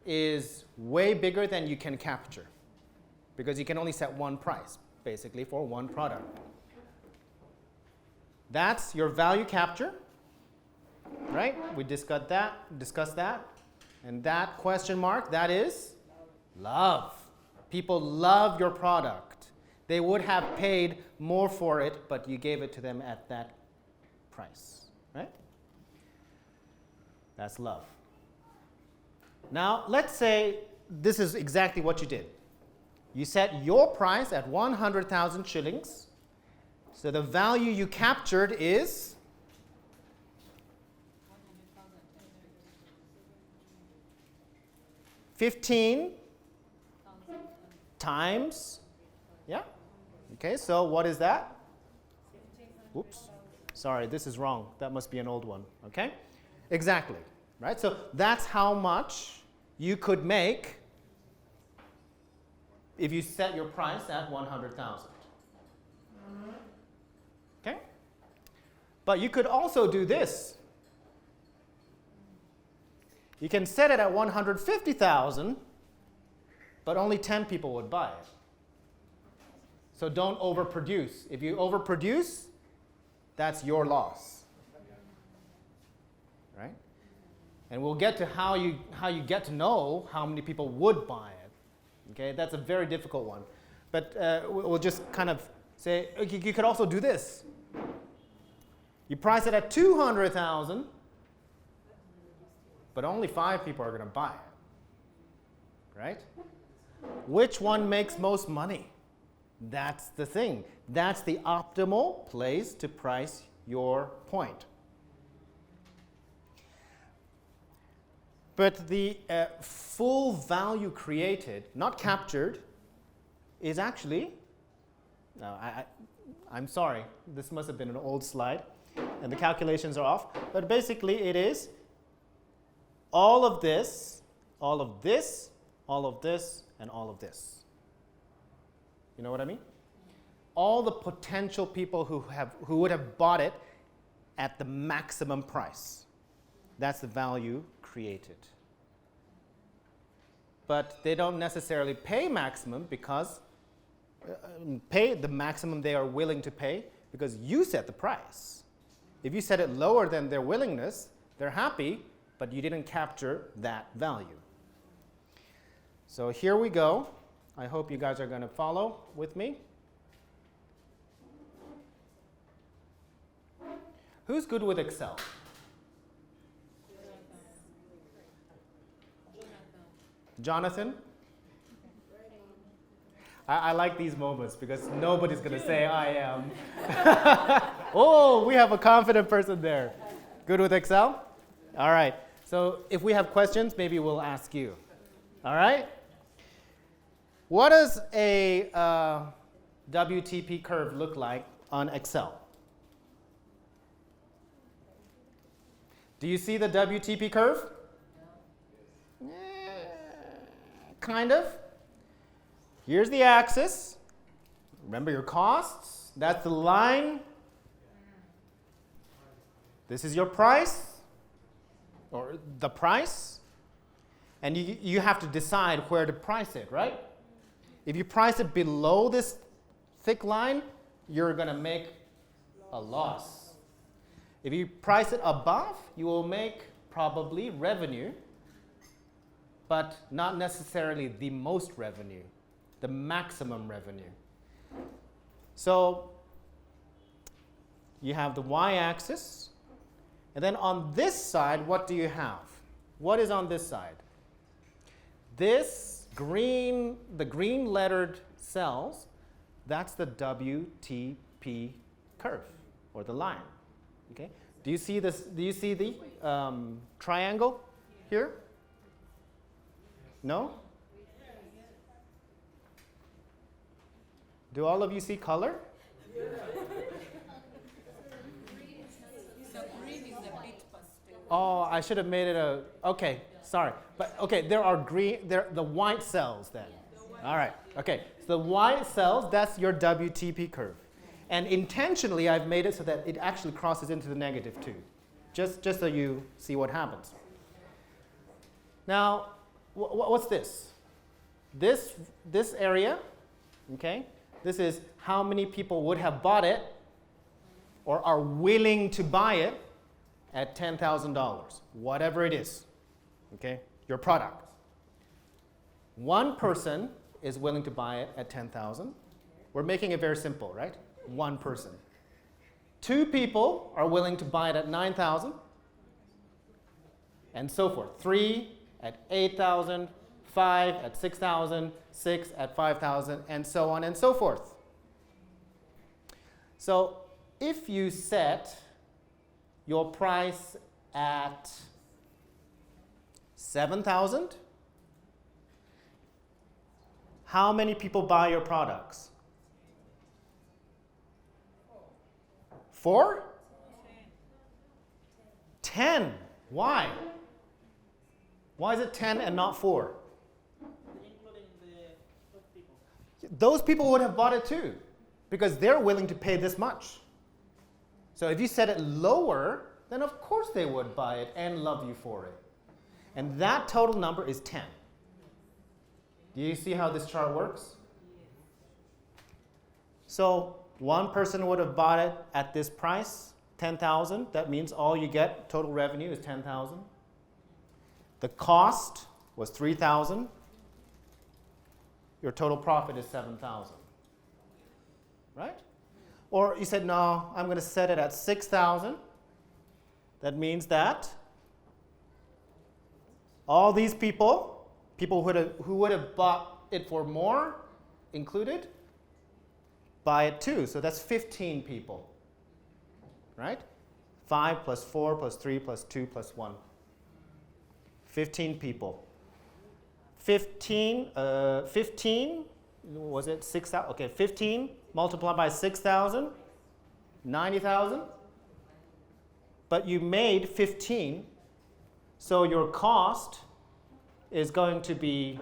is way bigger than you can capture because you can only set one price, basically, for one product. That's your value capture, right? We discussed that. And that question mark, that is love. People love your product. They would have paid more for it, but you gave it to them at that price, right? That's love. Now, let's say this is exactly what you did. You set your price at 100,000 shillings. So the value you captured is 15 times, yeah? Okay, so what is that? Oops, sorry, this is wrong. That must be an old one, okay? Exactly, right? So that's how much you could make if you set your price at 100,000. Okay? But you could also do this. You can set it at 150,000, but only 10 people would buy it. So don't overproduce. If you overproduce, that's your loss. Right? And we'll get to how you get to know how many people would buy it. Okay, that's a very difficult one. But we'll just kind of say, okay, you could also do this. You price it at 200,000, but only 5 people are going to buy it. Right? Which one makes most money? That's the thing. That's the optimal place to price your point. But the full value created, not captured, is actually, I'm sorry, this must have been an old slide, and the calculations are off, but basically it is all of this, all of this, all of this, and all of this. You know what I mean? All the potential people who would have bought it at the maximum price. That's the value created. But they don't necessarily pay maximum because pay the maximum they are willing to pay because you set the price. If you set it lower than their willingness, they're happy, but you didn't capture that value. So here we go. I hope you guys are going to follow with me. Who's good with Excel? Jonathan? I like these moments because nobody's going to say I am. Oh, we have a confident person there. Good with Excel? All right. So if we have questions, maybe we'll ask you. All right? What does a WTP curve look like on Excel? Do you see the WTP curve? Kind of. Here's the axis. Remember your costs. That's the line. This is your price, or the price. And you have to decide where to price it, right? If you price it below this thick line, you're going to make a loss. If you price it above, you will make probably revenue, but not necessarily the most revenue, the maximum revenue. So you have the y-axis, and then on this side, what do you have? What is on this side? This green, the green lettered cells, that's the WTP curve, or the line. Okay? Do you see this? Do you see the triangle here? No? Do all of you see color? The green is a bit pastel. Oh, I should have made it a, okay, sorry. But okay, there are green, there the white cells then. All right, okay. So the white cells, that's your WTP curve. And intentionally, I've made it so that it actually crosses into the negative too. Just so you see what happens. Now, what's this? This area, okay, this is how many people would have bought it or are willing to buy it at $10,000, whatever it is, okay, your product. One person is willing to buy it at 10,000. We're making it very simple, right? One person. Two people are willing to buy it at 9,000, and so forth. 3 at 8,000, 5 at 6,000, 6 at 5,000, and so on and so forth. So if you set your price at 7,000, how many people buy your products? 4? 10. Why? Why is it 10 and not 4? Including those people. Those people would have bought it too, because they're willing to pay this much. So if you set it lower, then of course they would buy it and love you for it. And that total number is 10. Do you see how this chart works? So one person would have bought it at this price, 10,000. That means all you get, total revenue, is 10,000. The cost was 3,000. Your total profit is 7,000. Right? Or you said, no, I'm going to set it at 6,000. That means that all these people who would have bought it for more, included, buy it too. So that's 15 people. Right? 5 plus 4 plus 3 plus 2 plus 1. 15 people. 15, was it 6,000? Okay, 15 multiplied by 6,000, 90,000. But you made 15, so your cost is going to be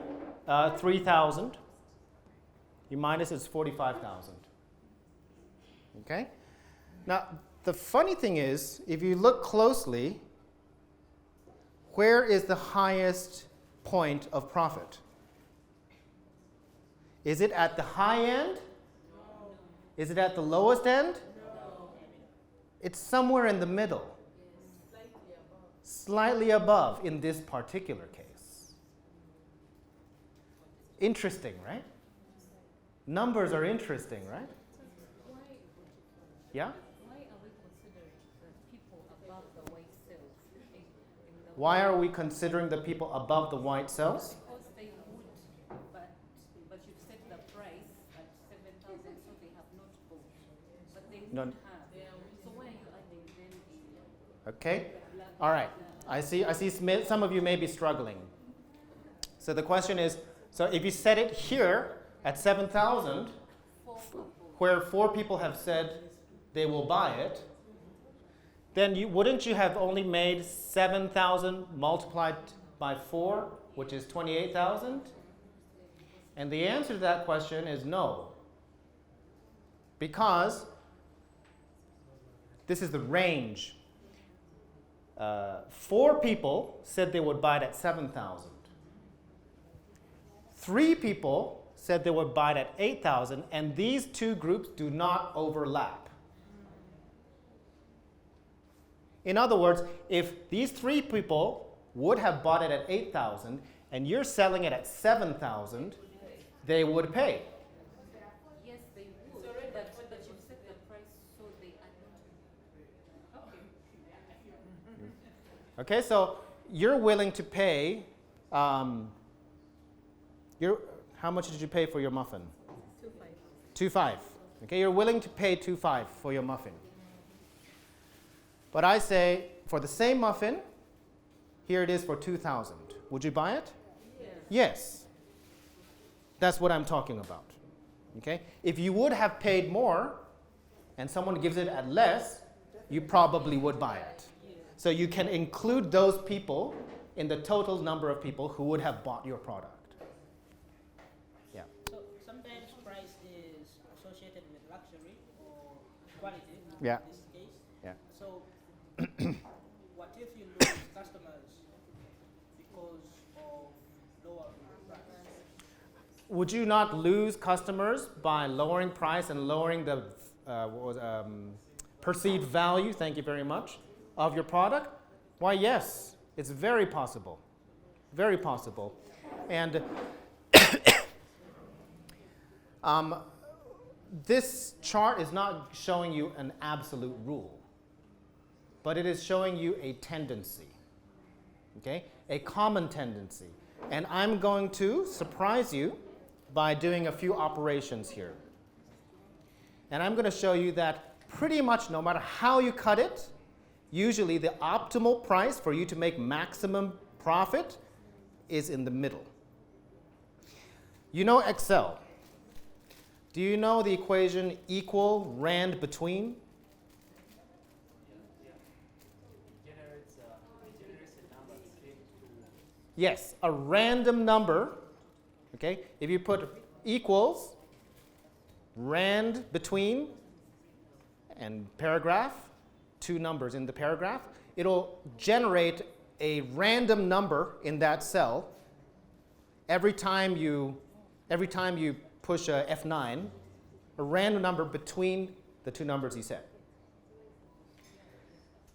3,000. You minus is 45,000. Okay? Now, the funny thing is, if you look closely, where is the highest point of profit? Is it at the high end? No. Is it at the lowest end? No. It's somewhere in the middle. Yes. Slightly above. Slightly above in this particular case. Interesting, right? Numbers are interesting, right? Yeah? Why are we considering the people above the white cells? Why are we considering the people above the white cells? Because they would, but you've set the price at 7,000, so they have not bought. But they would No. have. So why are you adding them in? Okay. All right. I see some of you may be struggling. So the question is, so if you set it here at 7,000, where 4 people have said they will buy it, then wouldn't you have only made 7,000 multiplied by 4, which is 28,000? And the answer to that question is no. Because this is the range. 4 people said they would buy it at 7,000. 3 people said they would buy it at 8,000, and these two groups do not overlap. In other words, if these 3 people would have bought it at 8,000 and you're selling it at 7,000, they would pay. Yes, they would, but you've set the price so they are not. Okay, so you're willing to pay. How much did you pay for your muffin? 2.5. Okay, you're willing to pay 2.5 for your muffin. But I say, for the same muffin, here it is for 2,000. Would you buy it? Yes. Yes. That's what I'm talking about. Okay? If you would have paid more and someone gives it at less, you probably would buy it. So you can include those people in the total number of people who would have bought your product. Yeah. So sometimes price is associated with luxury or quality. Yeah. In this case. Yeah. So what if you lose customers because of lower price? Would you not lose customers by lowering price and lowering the perceived value, thank you very much, of your product? Why, yes, it's very possible. Very possible. And this chart is not showing you an absolute rule, but it is showing you a tendency, okay? A common tendency. And I'm going to surprise you by doing a few operations here. And I'm going to show you that pretty much no matter how you cut it, usually the optimal price for you to make maximum profit is in the middle. You know Excel. Do you know the equation equal rand between? Yes, a random number. Okay, if you put equals rand between and paragraph, two numbers in the paragraph, it'll generate a random number in that cell every time you push a F9, a random number between the two numbers you set.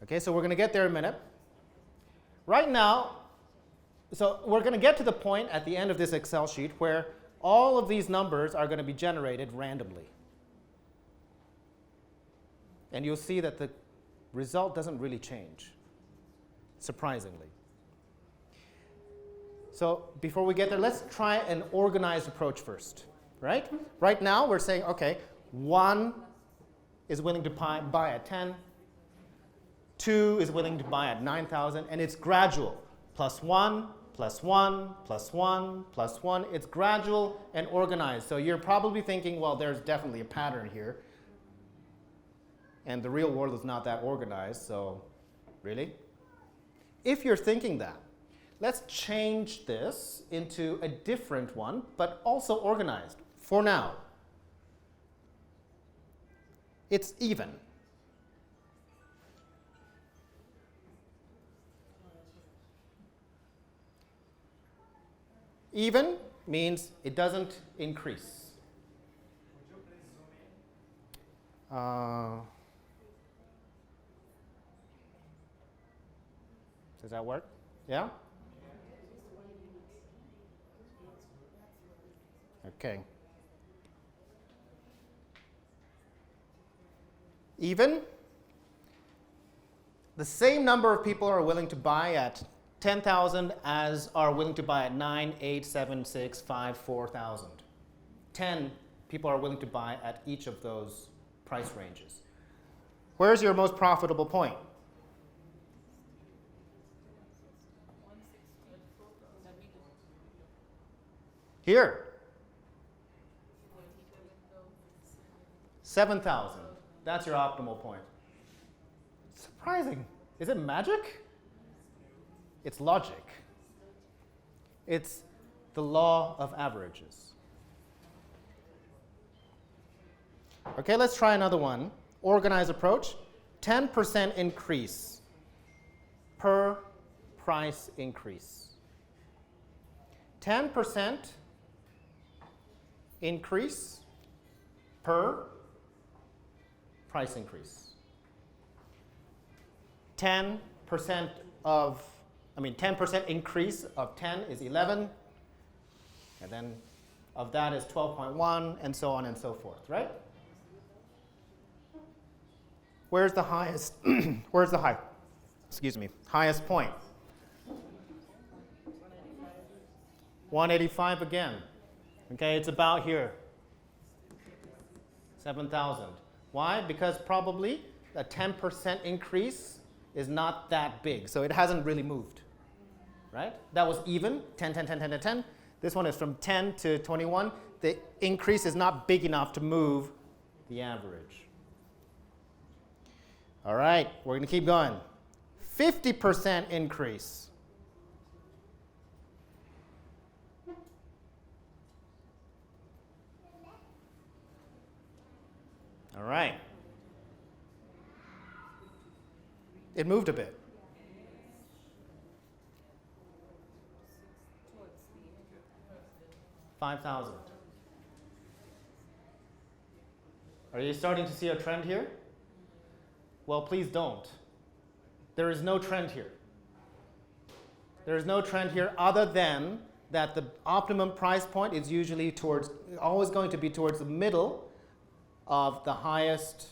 Okay, so we're going to get there in a minute. Right now, so we're going to get to the point at the end of this Excel sheet where all of these numbers are going to be generated randomly. And you'll see that the result doesn't really change, surprisingly. So before we get there, let's try an organized approach first, right? Right now, we're saying, okay, 1 is willing to buy at 10, 2 is willing to buy at 9,000, and it's gradual. Plus 1, plus 1, plus 1, plus 1. It's gradual and organized. So you're probably thinking, well, there's definitely a pattern here. And the real world is not that organized, so really? If you're thinking that, let's change this into a different one, but also organized for now. It's even. Even means it doesn't increase. Does that work? Yeah? Okay. Even. The same number of people are willing to buy at 10,000 as are willing to buy at 9, 8, 7, 6, 5, 4,000. 10 people are willing to buy at each of those price ranges. Where's your most profitable point? Here. 7,000. That's your optimal point. Surprising. Is it magic? It's logic. It's the law of averages. Okay, let's try another one. Organized approach. 10% increase per price increase. 10% increase per price increase. 10% increase of 10 is 11, and then of that is 12.1, and so on and so forth, right? Where's the highest, highest point? 185 again. Okay, it's about here. 7,000. Why? Because probably a 10% increase is not that big, so it hasn't really moved, right? That was even, 10, 10, 10, 10, 10, 10. This one is from 10 to 21. the increase is not big enough to move the average. All right, we're going to keep going. 50% increase. All right. It moved a bit. Towards the 5,000. Are you starting to see a trend here? Well, please don't. There is no trend here. There is no trend here other than that the optimum price point is usually always going to be towards the middle of the highest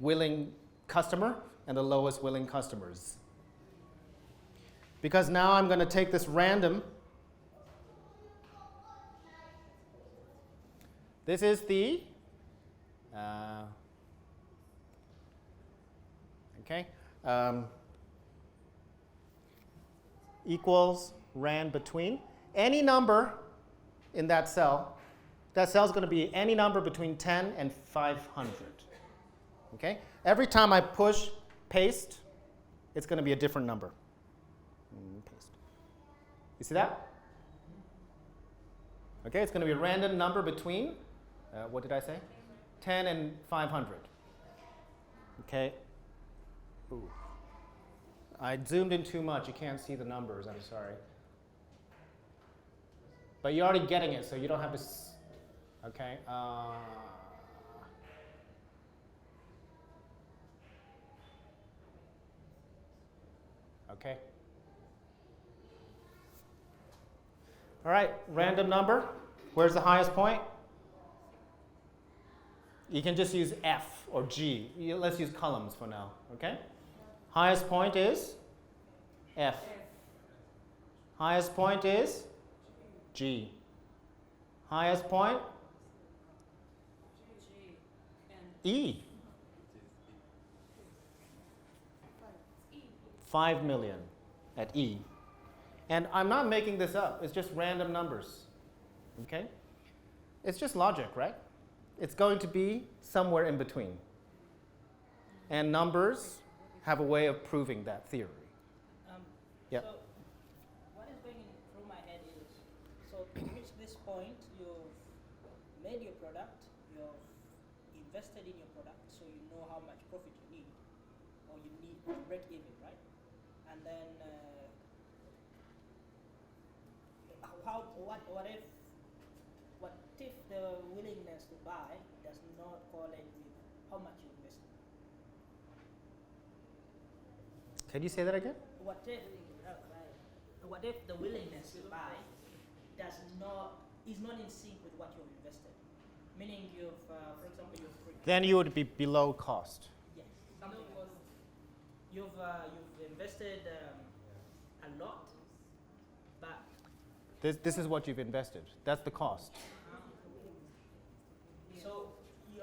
willing customer and the lowest willing customers. Because now I'm going to take this random. This is the equals rand between any number in that cell. That cell is going to be any number between 10 and 500. Okay? Every time I push paste, it's going to be a different number. Paste. You see that? Okay, it's going to be a random number between, what did I say? 10 and 500. Okay. Ooh. I zoomed in too much. You can't see the numbers. I'm sorry. But you're already getting it, so you don't have to. Okay. Okay. All right. Random number. Where's the highest point? You can just use F or G. Let's use columns for now. Okay. Highest point is F. Highest point is G. Highest point G and E. 5 million at E. And I'm not making this up. It's just random numbers. Okay? It's just logic, right? It's going to be somewhere in between. And numbers have a way of proving that theory. Yep. So, what is going through my head is, so to reach this point, you've made your product, you've invested in your product, so you know how much profit you need, or you need to break even, right? And then, what if the willingness to buy does not correlate with how much you invested? Can you say that again? What if the willingness to buy is not in sync with what you've invested? Meaning you've, for example, Then you would be below cost. yes, something like that. You've invested a lot, but This is what you've invested. That's the cost. so the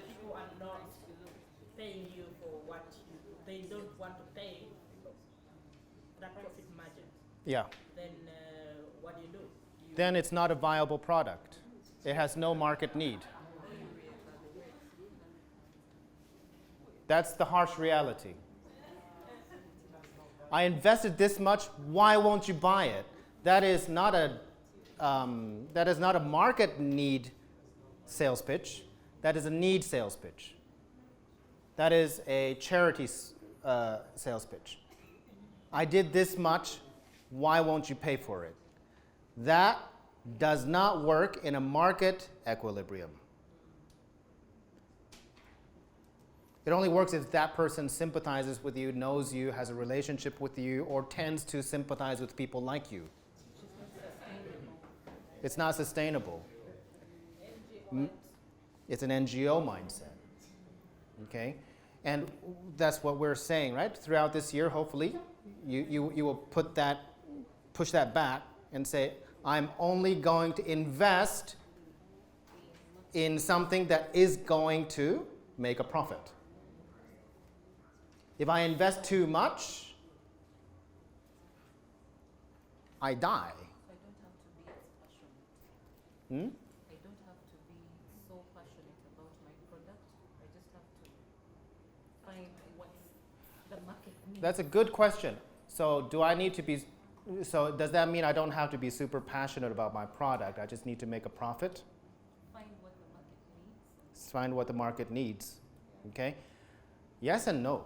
people are not paying you for what they don't want to pay that profit margin. Yeah. Then what do? Then it's not a viable product. It has no market need. That's the harsh reality. I invested this much. Why won't you buy it? That is not a market need sales pitch. That is a need sales pitch. That is a charity sales pitch. I did this much. Why won't you pay for it? That does not work in a market equilibrium. It only works if that person sympathizes with you, knows you, has a relationship with you, or tends to sympathize with people like you. It's not sustainable. It's an NGO mindset. Okay? And that's what we're saying, right? Throughout this year, hopefully, you will push that back and say, I'm only going to invest in something that is going to make a profit. If I invest too much, I die. I don't have to be as passionate. That's a good question. So do I need to be, so does that mean I don't have to be super passionate about my product? I just need to make a profit? Find what the market needs. Find what the market needs. Okay? Yes and no.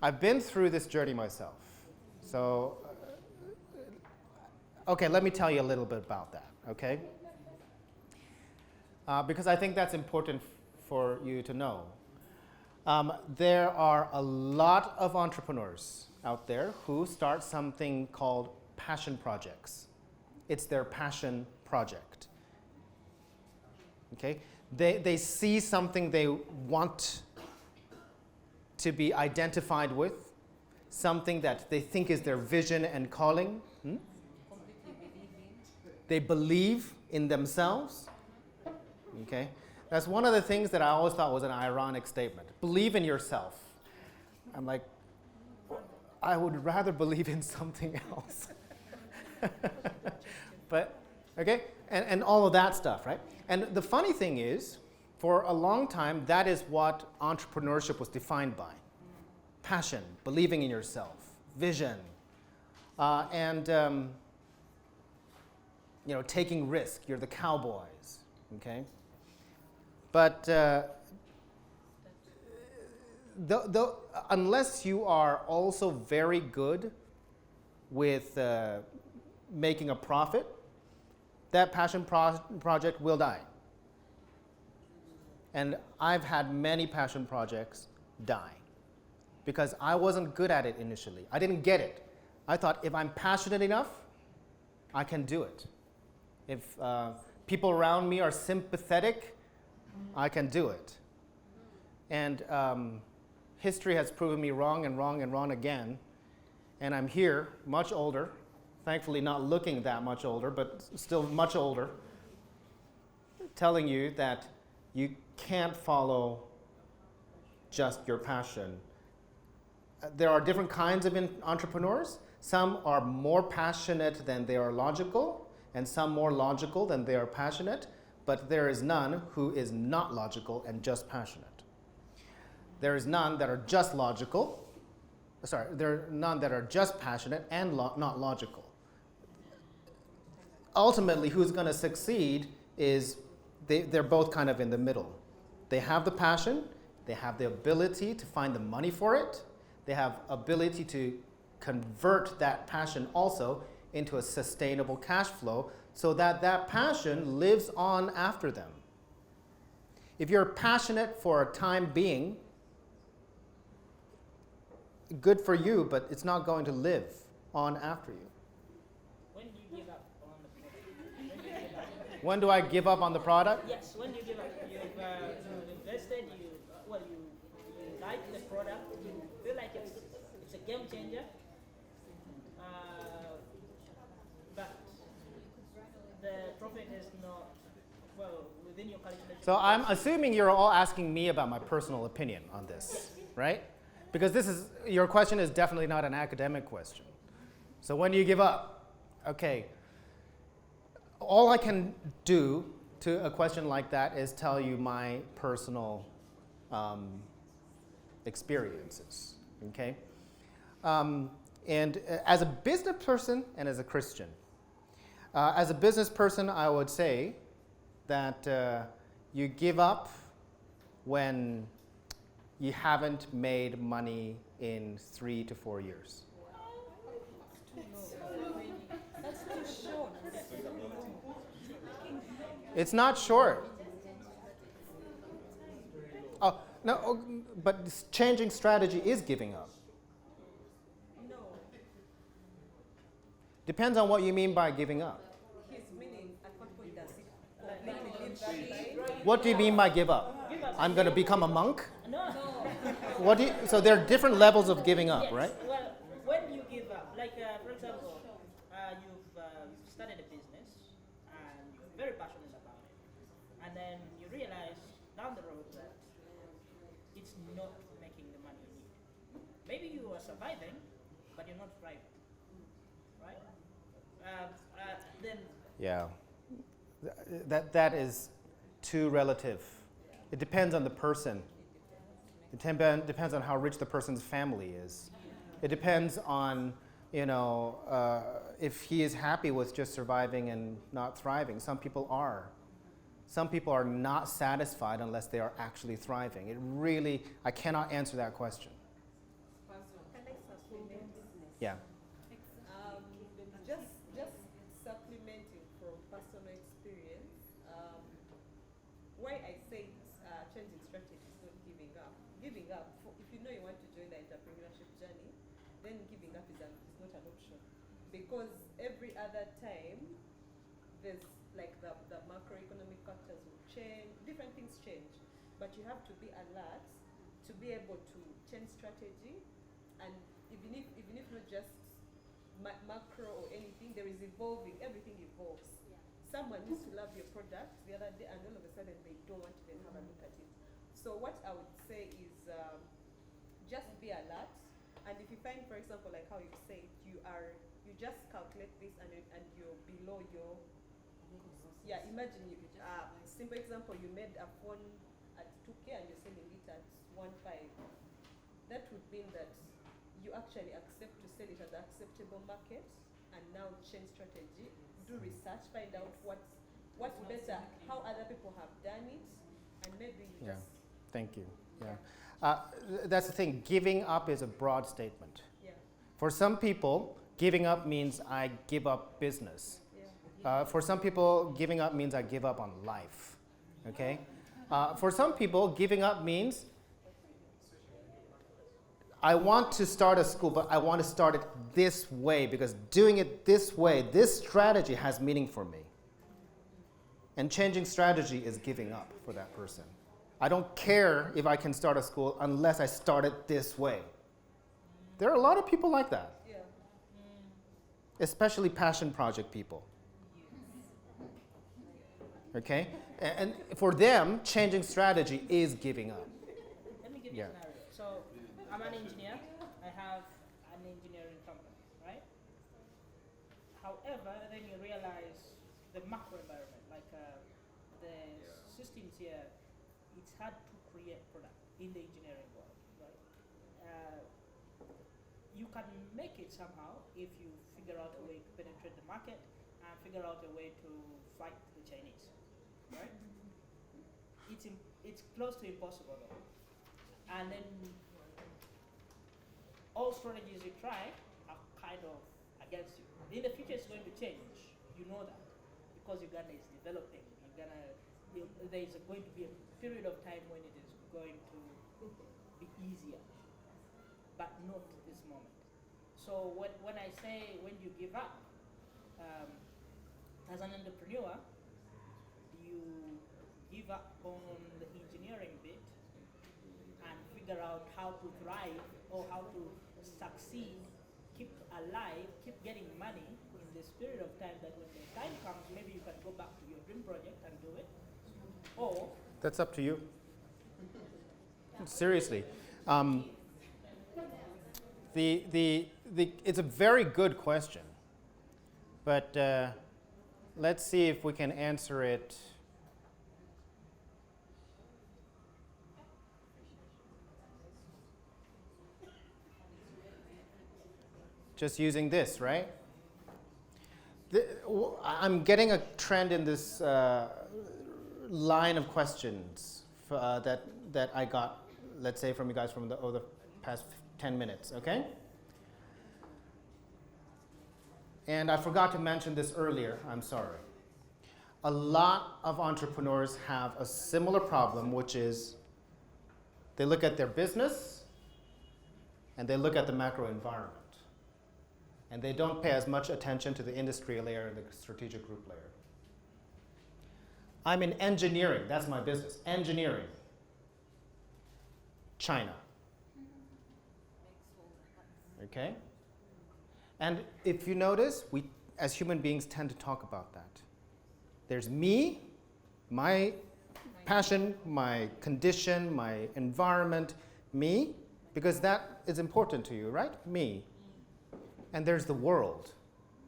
I've been through this journey myself. So, okay, let me tell you a little bit about that, okay? Because I think that's important for you to know. There are a lot of entrepreneurs out there who start something called passion projects. It's their passion project. Okay? They see something they want to be identified with, something that they think is their vision and calling. Completely believing. They believe in themselves. Okay? That's one of the things that I always thought was an ironic statement. Believe in yourself. I'm like, I would rather believe in something else. But, okay? And all of that stuff, right? And the funny thing is, for a long time, that is what entrepreneurship was defined by. Passion, believing in yourself, vision, and taking risk. You're the cowboys, okay? But unless you are also very good with making a profit, that passion project will die. And I've had many passion projects die because I wasn't good at it initially. I didn't get it. I thought if I'm passionate enough, I can do it. If people around me are sympathetic, I can do it. And history has proven me wrong and wrong and wrong again. And I'm here, much older, thankfully not looking that much older, but still much older, telling you that you can't follow just your passion. There are different kinds of entrepreneurs. Some are more passionate than they are logical, and some more logical than they are passionate, but there is none who is not logical and just passionate. There is none that are just logical. Sorry, there are none that are just passionate and not logical. Ultimately, who's going to succeed is they're both kind of in the middle. They have the passion, they have the ability to find the money for it, they have ability to convert that passion also into a sustainable cash flow so that that passion lives on after them. If you're passionate for a time being, good for you, but it's not going to live on after you. When do you give up on the product? When do you give up? When do I give up on the product? Yes, when do you give up? You've invested, you like the product, you feel like it's a game changer, but the profit is not, within your calculation. So I'm assuming you're all asking me about my personal opinion on this, right? Because your question is definitely not an academic question. So when do you give up? Okay. All I can do to a question like that is tell you my personal experiences, okay? And as a business person and as a Christian, as a business person, I would say that you give up when you haven't made money in 3 to 4 years. That's too short. It's not short. Oh, no, but changing strategy is giving up. No. Depends on what you mean by giving up. His meaning, at what point does it make me leave that? What do you mean by give up? I'm going to become a monk? No. So there are different levels of giving up, Yes. right? Well, when you give up, like for example, you've started a business and you're very passionate about it, and then you realize down the road that it's not making the money you need. Maybe you are surviving, but you're not thriving, right? Then Yeah. That is too relative It depends on the person. It depends on how rich the person's family is. It depends on, if he is happy with just surviving and not thriving. Some people are. Some people are not satisfied unless they are actually thriving. I cannot answer that question. Can I supplement? Yeah. Just supplementing from personal experience, why I say changing strategy is not giving up. Giving up, if you know you want to join the entrepreneurship journey, then giving up is not an option. Because every other time, there's like the macroeconomic factors will change, different things change. But you have to be alert to be able to change strategy, and even if not just macro or anything, there is evolving, everything evolves. Yeah. Someone used to love your product the other day and all of a sudden they don't want to even have a look at it. So what I would say is just be alert, and if you find, for example, like how you said, you just calculate this and you're below your, imagine you, simple example, you made a phone at 2K and you're selling it at 1.5. That would mean that you actually accept to sell it at the acceptable market, and now change strategy, do research, find out what's better, how other people have done it, and maybe you Yeah. just, Thank you. Yeah. That's the thing. Giving up is a broad statement. yeah, For some people, giving up means I give up business. yeah. For some people, giving up means I give up on life. Okay? For some people, giving up means I want to start a school, but I want to start it this way because doing it this way, this strategy has meaning for me. And changing strategy is giving up for that person. I don't care if I can start a school unless I start it this way. There are a lot of people like that, Yeah. especially passion project people. Okay? And for them, changing strategy is giving up. Let me give you Yeah. a scenario. So I'm an engineer. I have an engineering company, right? However, then you realize the macro environment, like the systems here, it's hard to create product in the engineering world, right? You can make it somehow if you figure out a way to penetrate the market and figure out a way to fight the Chinese, right? It's close to impossible though. And then all strategies you try are kind of against you. In the future, it's going to change. You know that because Uganda is developing. There is going to be a period of time when it is going to be easier, but not this moment. So when I say when you give up, as an entrepreneur, you give up on the engineering bit and figure out how to thrive or how to succeed, keep alive, keep getting money in this period of time that when the time comes, maybe you can go back to your dream project and do it. Or That's up to you. Seriously. It's a very good question, but let's see if we can answer it. Just using this, right? I'm getting a trend in this line of questions that I got, let's say, from you guys from over the past 10 minutes, okay? And I forgot to mention this earlier, I'm sorry. A lot of entrepreneurs have a similar problem, which is they look at their business and they look at the macro environment. And they don't pay as much attention to the industry layer and the strategic group layer. I'm in engineering, that's my business, engineering. China. Okay? And if you notice, we as human beings tend to talk about that. There's me, my passion, my condition, my environment, me, because that is important to you, right? Me. And there's the world,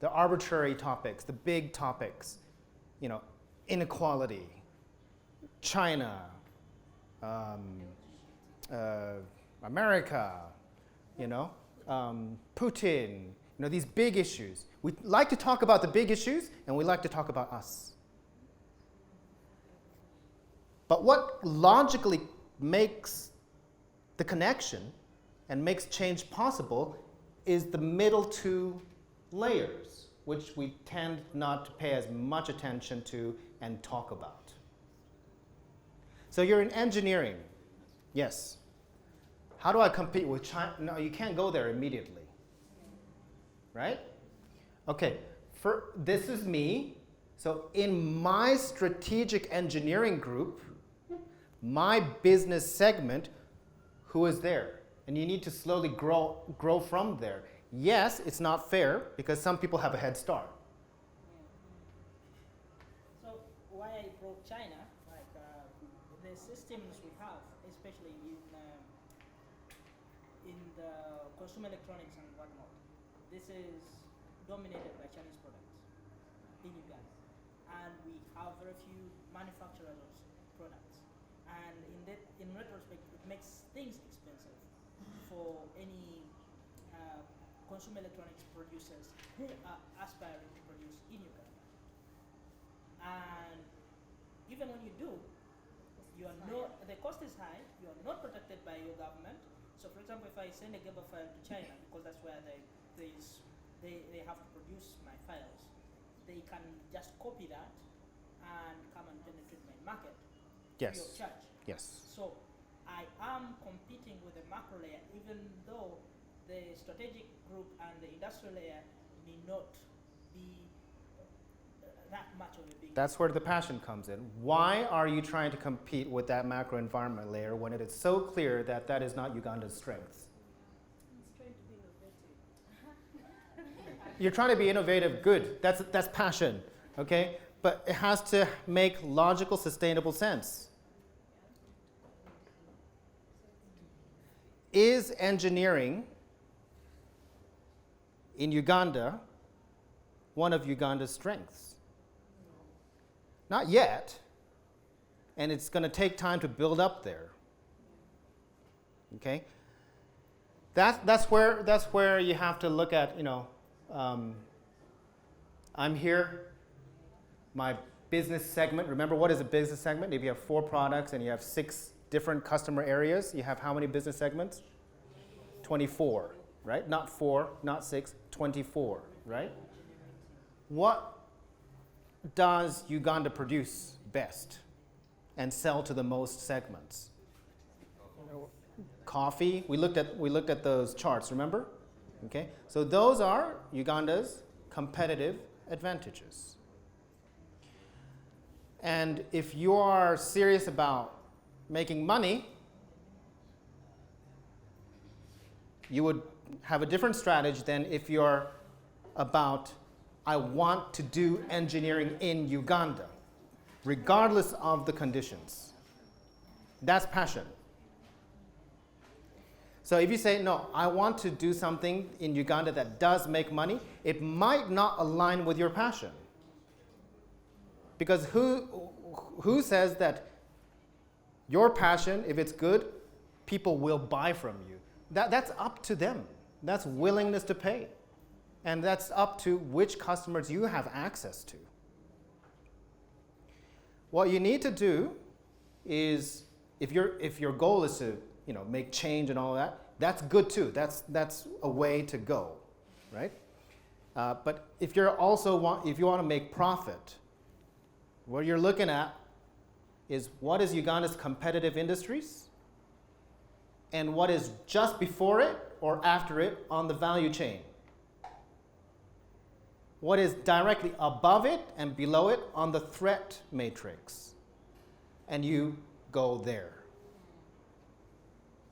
the arbitrary topics, the big topics, inequality, China, America, Putin, these big issues. We like to talk about the big issues, and we like to talk about us. But what logically makes the connection and makes change possible is the middle two layers, which we tend not to pay as much attention to and talk about. So you're in engineering. Yes. How do I compete with China? No, you can't go there immediately. Right? Okay, this is me. So in my strategic engineering group, my business segment, who is there? And you need to slowly grow from there. Yes, it's not fair because some people have a head start. So why I brought China, like the systems we have, especially in the consumer electronics and whatnot, this is dominated by Chinese products in Uganda, and we have very few manufacturers of products. And in retrospect, it makes things expensive for any consumer electronics producers who are aspiring to produce in Uganda. And even when you do, the cost is high, you are not protected by your government. So for example, if I send a GEBA file to China, because that's where they have to produce my files, they can just copy that and come and penetrate my market free of charge. Yes. So I am competing with the macro layer, even though the strategic group and the industrial layer may not be that much of a big. That's where the passion comes in. Why are you trying to compete with that macro environment layer when it is so clear that that is not Uganda's strength? You're trying to be innovative, good. That's passion, okay? But it has to make logical, sustainable sense. Is engineering in Uganda one of Uganda's strengths? Not yet, and it's going to take time to build up there. Okay, that's where you have to look at. I'm here. My business segment. Remember, what is a business segment? If you have 4 products and you have 6 different customer areas, you have how many business segments? 24, right? Not 4, not 6, 24, right? What does Uganda produce best and sell to the most segments? Coffee. We looked at those charts, remember? Okay. So those are Uganda's competitive advantages. And if you are serious about making money, you would have a different strategy than if you're about, I want to do engineering in Uganda, regardless of the conditions. That's passion. So if you say, no, I want to do something in Uganda that does make money, it might not align with your passion. Because who says that your passion, if it's good, people will buy from you? That's up to them. That's willingness to pay. And that's up to which customers you have access to. What you need to do is, if your goal is to make change and all that, that's good too. That's a way to go, right? But if you want to make profit, what you're looking at is what is Uganda's competitive industries and what is just before it or after it on the value chain. What is directly above it and below it on the threat matrix. And you go there.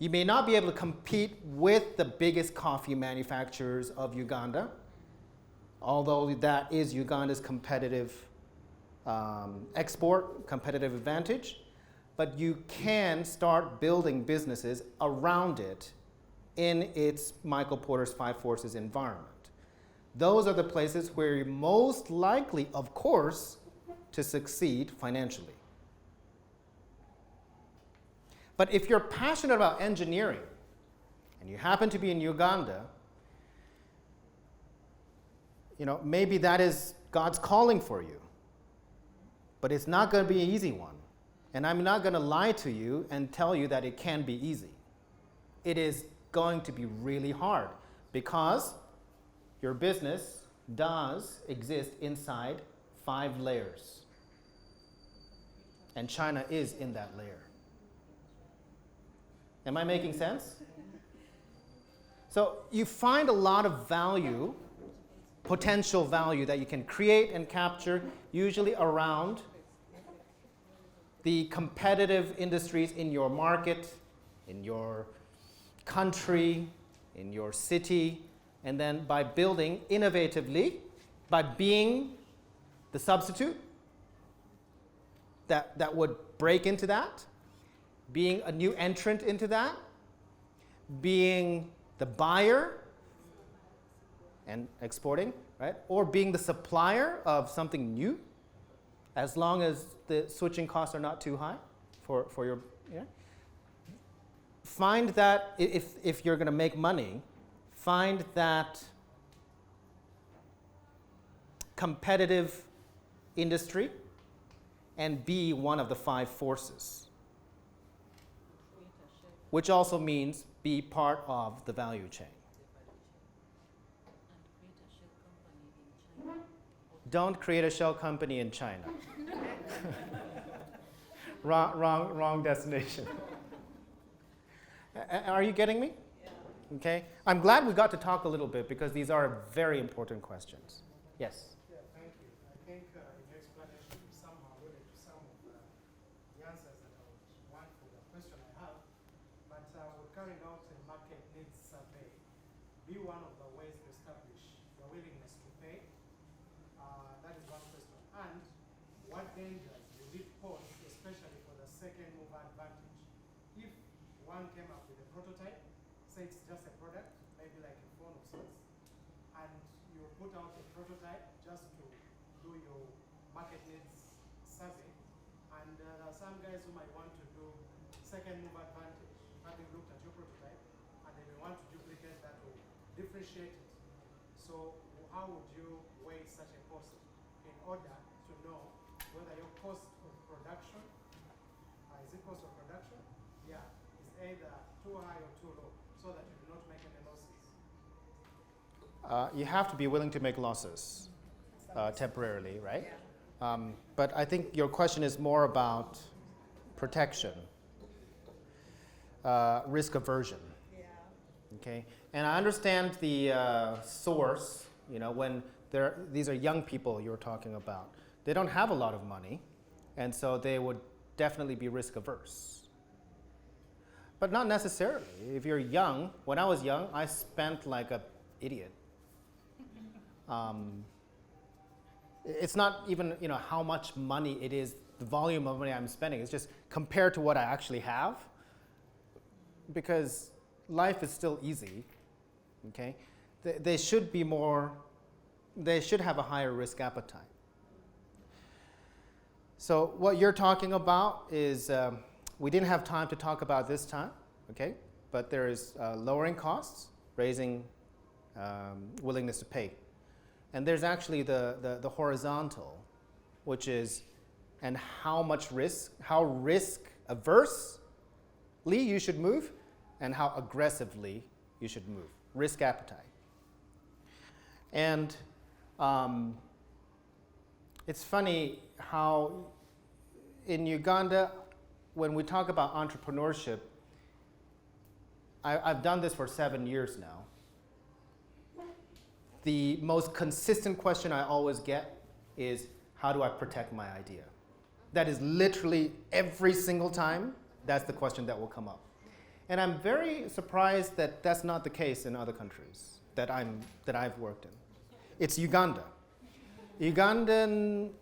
You may not be able to compete with the biggest coffee manufacturers of Uganda, although that is Uganda's competitive competitive advantage, but you can start building businesses around it in its Michael Porter's 5 Forces environment. Those are the places where you're most likely, of course, to succeed financially. But if you're passionate about engineering and you happen to be in Uganda, maybe that is God's calling for you. But it's not going to be an easy one. And I'm not going to lie to you and tell you that it can be easy. It is going to be really hard because your business does exist inside 5 layers. And China is in that layer. Am I making sense? So you find a lot of value, potential value that you can create and capture, usually around the competitive industries in your market, in your country, in your city, and then by building innovatively, by being the substitute that would break into that, being a new entrant into that, being the buyer and exporting, right? Or being the supplier of something new, as long as the switching costs are not too high for your, Find that, if you're going to make money, find that competitive industry and be one of the 5 forces, which also means be part of the value chain. Don't create a shell company in China. wrong destination. Are you getting me? Yeah. Okay. I'm glad we got to talk a little bit because these are very important questions. Yes. Yeah, thank you. I think your explanation somehow alluded to some of the answers that I would want for the question I have. But we're carrying out a market needs survey. Be one of the ways to establish the willingness to pay. That is one question. And what dangers will it pose, especially for the second mover advantage? If one came up with a prototype, say it's just a product, maybe like a phone of sorts, and you put out a prototype just to do your market needs survey, and there are some guys who might want to do second mover advantage, having looked at your prototype, and they may want to duplicate that or differentiate it. So how would you weigh such a cost in order to know whether your cost of production, is it cost of production? Yeah, is either too high or too low, so that you do not make any losses? You have to be willing to make losses temporarily, right? But I think your question is more about protection, risk aversion. Yeah. Okay, and I understand the source. When these are young people you're talking about, they don't have a lot of money, and so they would definitely be risk averse. But not necessarily. If you're young, when I was young, I spent like an idiot. It's not even how much money it is, the volume of money I'm spending. It's just compared to what I actually have, because life is still easy. Okay, they should be more. They should have a higher risk appetite. So what you're talking about is. We didn't have time to talk about this time, okay? But there is lowering costs, raising willingness to pay. And there's actually the horizontal, which is, and how much risk, how risk aversely you should move, and how aggressively you should move, risk appetite. And it's funny how in Uganda, when we talk about entrepreneurship, I've done this for 7 years now. The most consistent question I always get is, how do I protect my idea? That is literally every single time, that's the question that will come up. And I'm very surprised that that's not the case in other countries that I've worked in. It's Uganda. Ugandan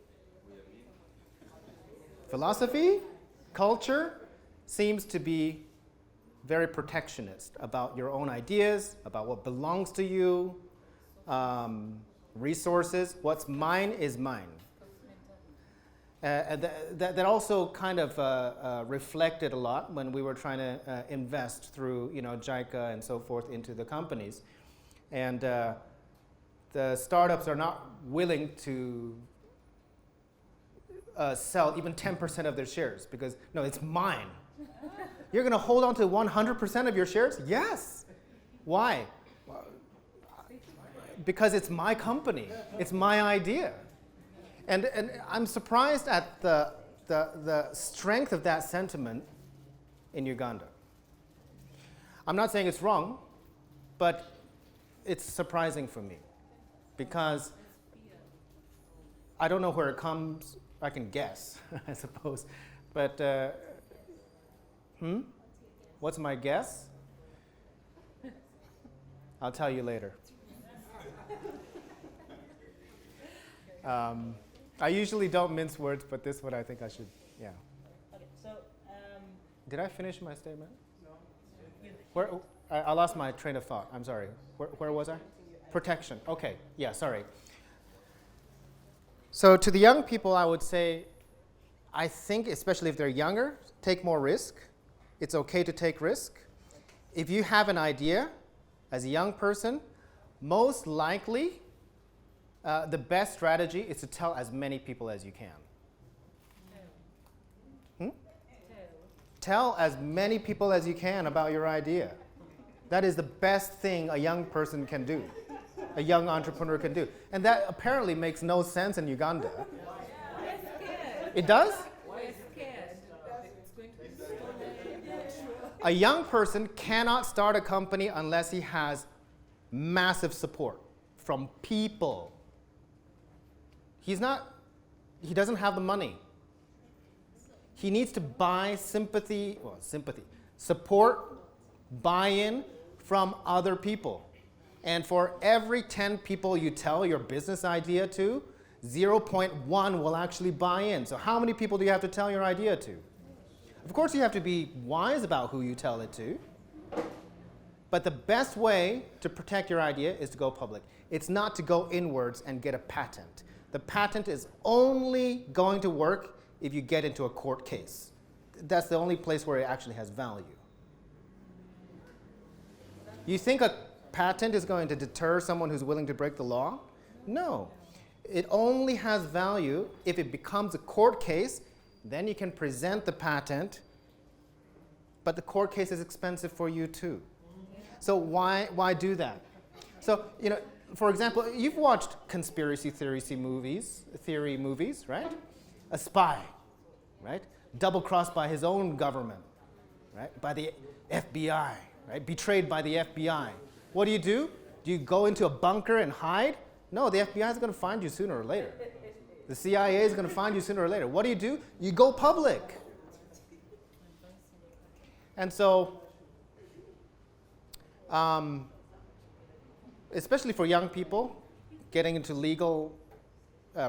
philosophy, culture seems to be very protectionist about your own ideas, about what belongs to you, resources. What's mine is mine. That also kind of reflected a lot when we were trying to invest through, JICA and so forth into the companies. And the startups are not willing to sell even 10% of their shares because, no, it's mine. You're going to hold on to 100% of your shares? Yes. Why? Well, because it's my company. It's my idea. And I'm surprised at the strength of that sentiment in Uganda. I'm not saying it's wrong, but it's surprising for me because I don't know where it comes. I can guess, I suppose. But, what's my guess? I'll tell you later. I usually don't mince words, but this one I think I should, yeah. Okay, so Did I finish my statement? you- I lost my train of thought. I'm sorry. Where was I? Protection. Okay. Yeah, sorry. So to the young people, I would say, I think, especially if they're younger, take more risk. It's okay to take risk. If you have an idea as a young person, most likely the best strategy is to tell as many people as you can. Tell as many people as you can about your idea. That is the best thing a young person can do, a young entrepreneur can do. And that apparently makes no sense in Uganda. It does? We're scared that it's going to be stolen. A young person cannot start a company unless he has massive support from people. He doesn't have the money. He needs to buy support, buy-in from other people. And for every 10 people you tell your business idea to, 0.1 will actually buy in. So how many people do you have to tell your idea to? Of course, you have to be wise about who you tell it to. But the best way to protect your idea is to go public. It's not to go inwards and get a patent. The patent is only going to work if you get into a court case. That's the only place where it actually has value. You think a patent is going to deter someone who's willing to break the law? No. It only has value if it becomes a court case. Then you can present the patent, but the court case is expensive for you too. So why do that? So, for example, you've watched conspiracy theory movies, right? A spy, right? Double-crossed by his own government, right? By the FBI, right? Betrayed by the FBI. What do? Do you go into a bunker and hide? No, the FBI is going to find you sooner or later. The CIA is going to find you sooner or later. What do? You go public. And so, especially for young people, getting into legal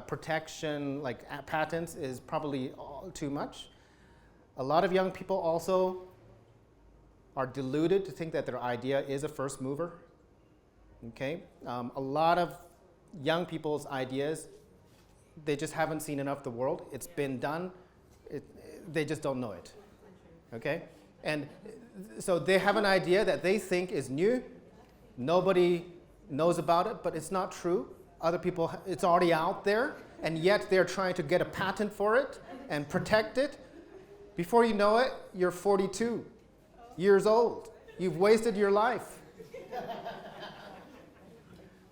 protection, like patents, is probably too much. A lot of young people also are deluded to think that their idea is a first mover. Okay? A lot of young people's ideas, they just haven't seen enough of the world. It's been done. They just don't know it. Okay? And so they have an idea that they think is new. Nobody knows about it, but it's not true. Other people, it's already out there, and yet they're trying to get a patent for it and protect it. Before you know it, you're 42 years old. You've wasted your life.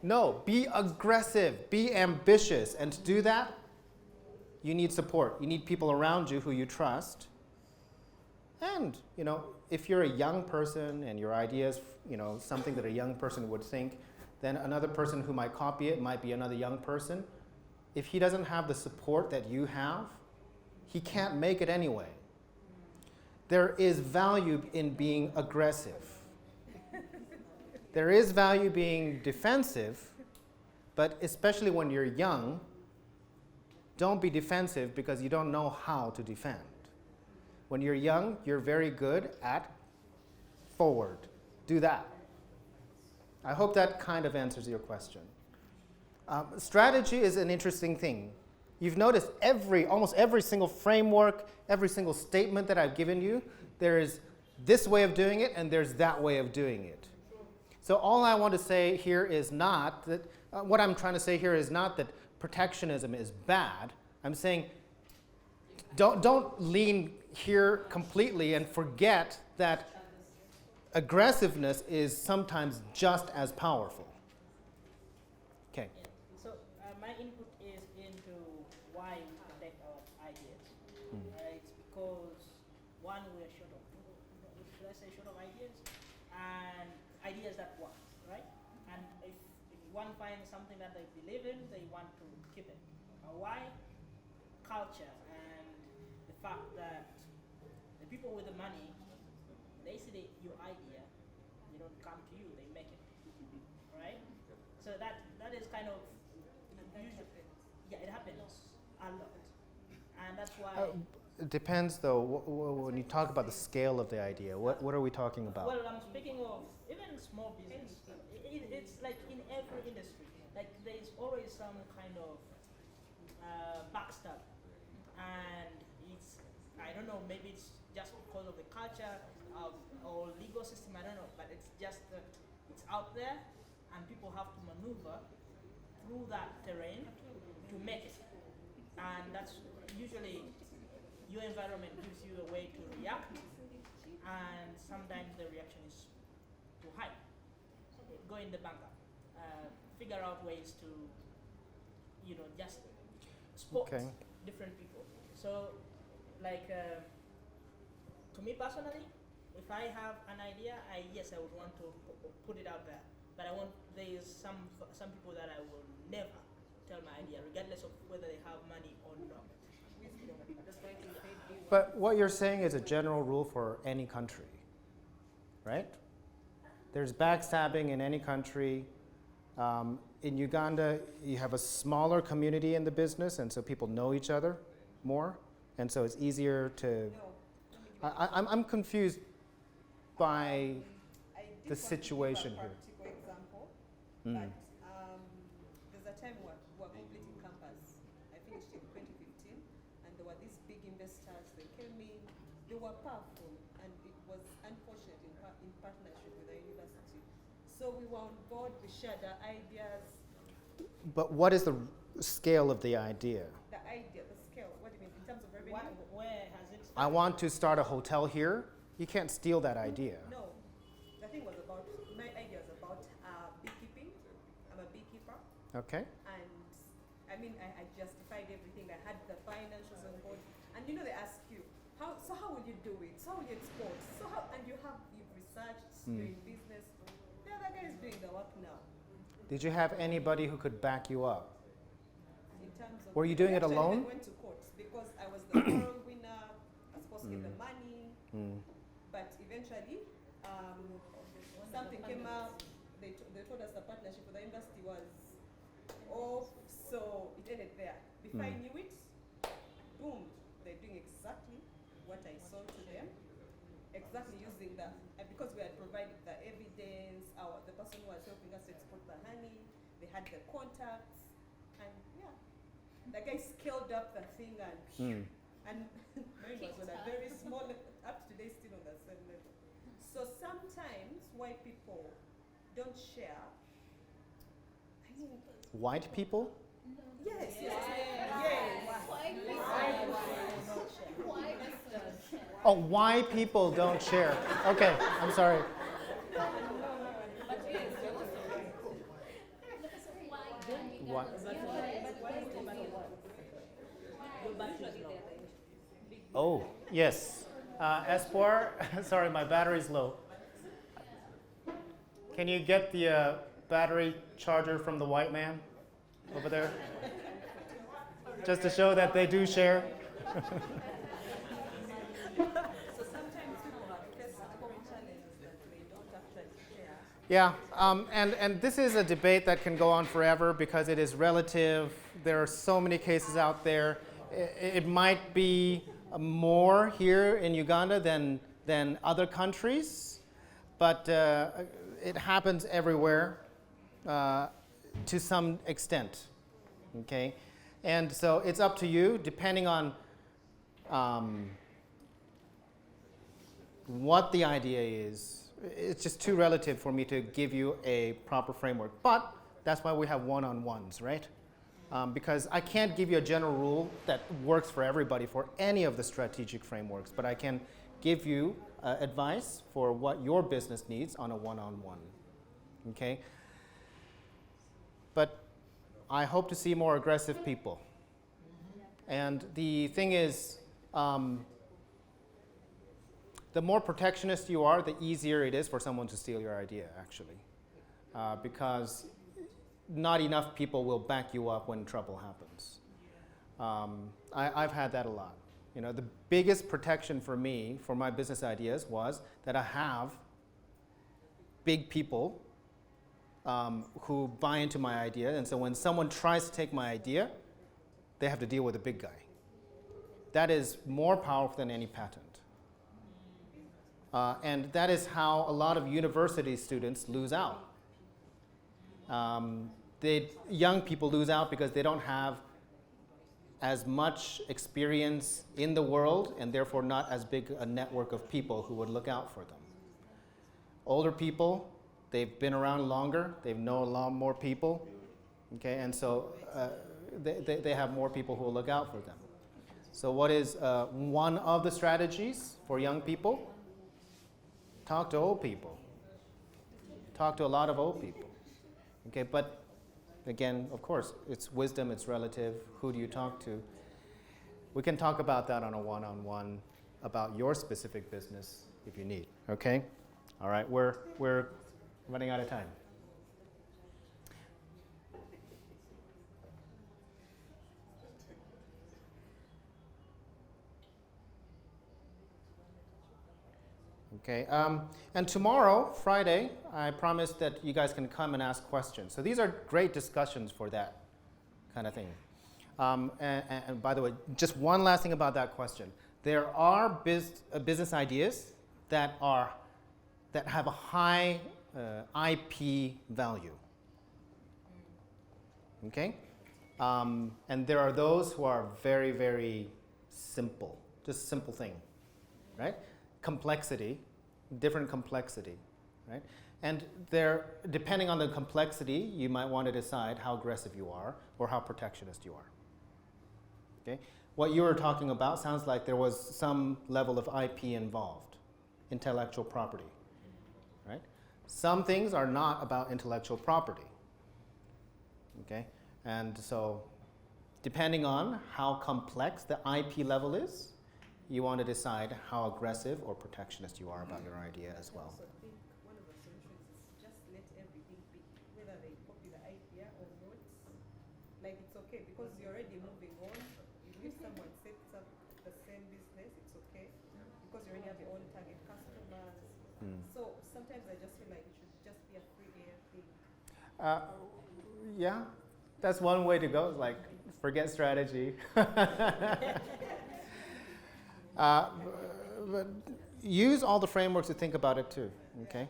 No, be aggressive, be ambitious, and to do that, you need support. You need people around you who you trust. And, if you're a young person and your idea is, something that a young person would think, then another person who might copy it might be another young person. If he doesn't have the support that you have, he can't make it anyway. There is value in being aggressive. There is value being defensive, but especially when you're young, don't be defensive because you don't know how to defend. When you're young, you're very good at forward. Do that. I hope that kind of answers your question. Strategy is an interesting thing. You've noticed almost every single framework, every single statement that I've given you, there is this way of doing it and there's that way of doing it. So all I want to say here is not that, what I'm trying to say here is not that protectionism is bad. I'm saying don't lean here completely and forget that aggressiveness is sometimes just as powerful. Okay. So my input is into why we protect our ideas. It's because one, we are short of, should I say short of ideas, and ideas that work, right? And if one finds something that they believe in, they want to keep it. Why? Culture and the fact that the people with the money, they see your idea, they don't come to you, they make it, right? So that is kind of usually, yeah, it happens a lot, and that's why. It depends, though, when you talk about the scale of the idea. What are we talking about? Well, I'm speaking of even small business. It's like in every industry, like there's always some kind of backstab, and I don't know, maybe it's just because of the culture or legal system, I don't know, but it's just that it's out there and people have to maneuver through that terrain to make it. And that's usually your environment gives you a way to react, and sometimes the reaction is too high. Go in the bunker, figure out ways to, just spot different people. So, like, to me personally, if I have an idea, I would want to put it out there. But there is some people that I will never tell my idea, regardless of whether they have money or not. But what you're saying is a general rule for any country, right? There's backstabbing in any country. In Uganda, you have a smaller community in the business, and so people know each other more, and so it's easier to. I'm confused by the situation here. Practical example, but there's a time we were completing campus. I finished in 2015, and there were these big investors. They came in. They were powerful, and it was unfortunate in partnership with the university. So we were on board. We shared our ideas. But what is the scale of the idea? The idea, the scale. What do you mean in terms of revenue? Where has it started? I want to start a hotel here. You can't steal that idea. No, the thing was about my idea was about beekeeping. I'm a beekeeper. Okay. And I mean, I justified everything. I had the financials on board. And they ask you, how will you do it? So how will you export? And you've researched, you're in business. The other guy is doing the work now. Did you have anybody who could back you up? In terms of. Were you doing it Actually, alone? I went to court because I was the moral winner. I was supposed to get the money. But eventually, something came out. They told us the partnership with the university was off, so it ended there. Before I knew it, boom, they're doing exactly what I sold to them. Exactly using that, because we had provided the evidence, the person who was helping us to export the honey, they had the contacts, and yeah, the guy scaled up the thing and mine was on a very small level, up to today still on the same level. So sometimes why people don't share, I mean, White people? yes, yes. Oh, why people don't share. Okay, I'm sorry. Why? Oh, yes. Espoir, sorry, my battery's low. Can you get the battery charger from the white man over there? Just to show that they do share. So sometimes people have physical challenges that they don't actually share. Yeah, and this is a debate that can go on forever because it is relative. There are so many cases out there. It might be more here in Uganda than other countries, but it happens everywhere to some extent. Okay, And so it's up to you, depending on what the idea is. It's just too relative for me to give you a proper framework. But that's why we have one-on-ones, right? Because I can't give you a general rule that works for everybody for any of the strategic frameworks, but I can give you advice for what your business needs on a one-on-one, okay? But I hope to see more aggressive people. And the thing is, the more protectionist you are, the easier it is for someone to steal your idea, actually. Because not enough people will back you up when trouble happens. I've had that a lot. You know, the biggest protection for me, for my business ideas, was that I have big people who buy into my idea, and so when someone tries to take my idea, they have to deal with a big guy. That is more powerful than any patent. And that is how a lot of university students lose out. Young people lose out because they don't have as much experience in the world and therefore not as big a network of people who would look out for them. Older people, they've been around longer, they know a lot more people, okay, and so they have more people who will look out for them. So what is one of the strategies for young people? Talk to old people. Talk to a lot of old people. Okay, but again, of course, it's wisdom, it's relative. Who do you talk to? We can talk about that on a one-on-one about your specific business if you need. Okay? All right, we're running out of time. Okay, and tomorrow, Friday, I promised that you guys can come and ask questions. So these are great discussions for that kind of thing. And by the way, just one last thing about that question. There are business ideas that have a high IP value. Okay? And there are those who are very, very simple, just simple thing, right? Complexity, different complexity, right? And depending on the complexity, you might want to decide how aggressive you are or how protectionist you are. Okay? What you were talking about sounds like there was some level of IP involved, intellectual property, right? Some things are not about intellectual property, okay? And so depending on how complex the IP level is, you want to decide how aggressive or protectionist you are about your idea as well. I also think one of the solutions is just let everything be, whether they copy the idea or not. Like it's okay because you're already moving on. If someone sets up the same business, it's okay because you already have your own target customers. So sometimes I just feel like it should just be a free air thing. Yeah, that's one way to go. Like forget strategy. But use all the frameworks to think about it too, okay?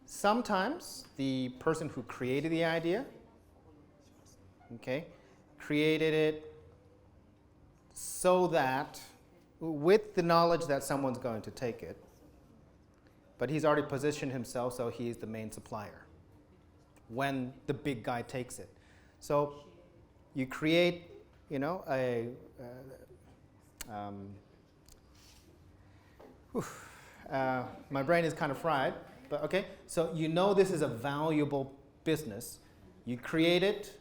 Sometimes the person who created the idea, okay, created it so that with the knowledge that someone's going to take it, but he's already positioned himself so he's the main supplier when the big guy takes it. So you create, you know, my brain is kind of fried, but okay. So you know this is a valuable business. You create it,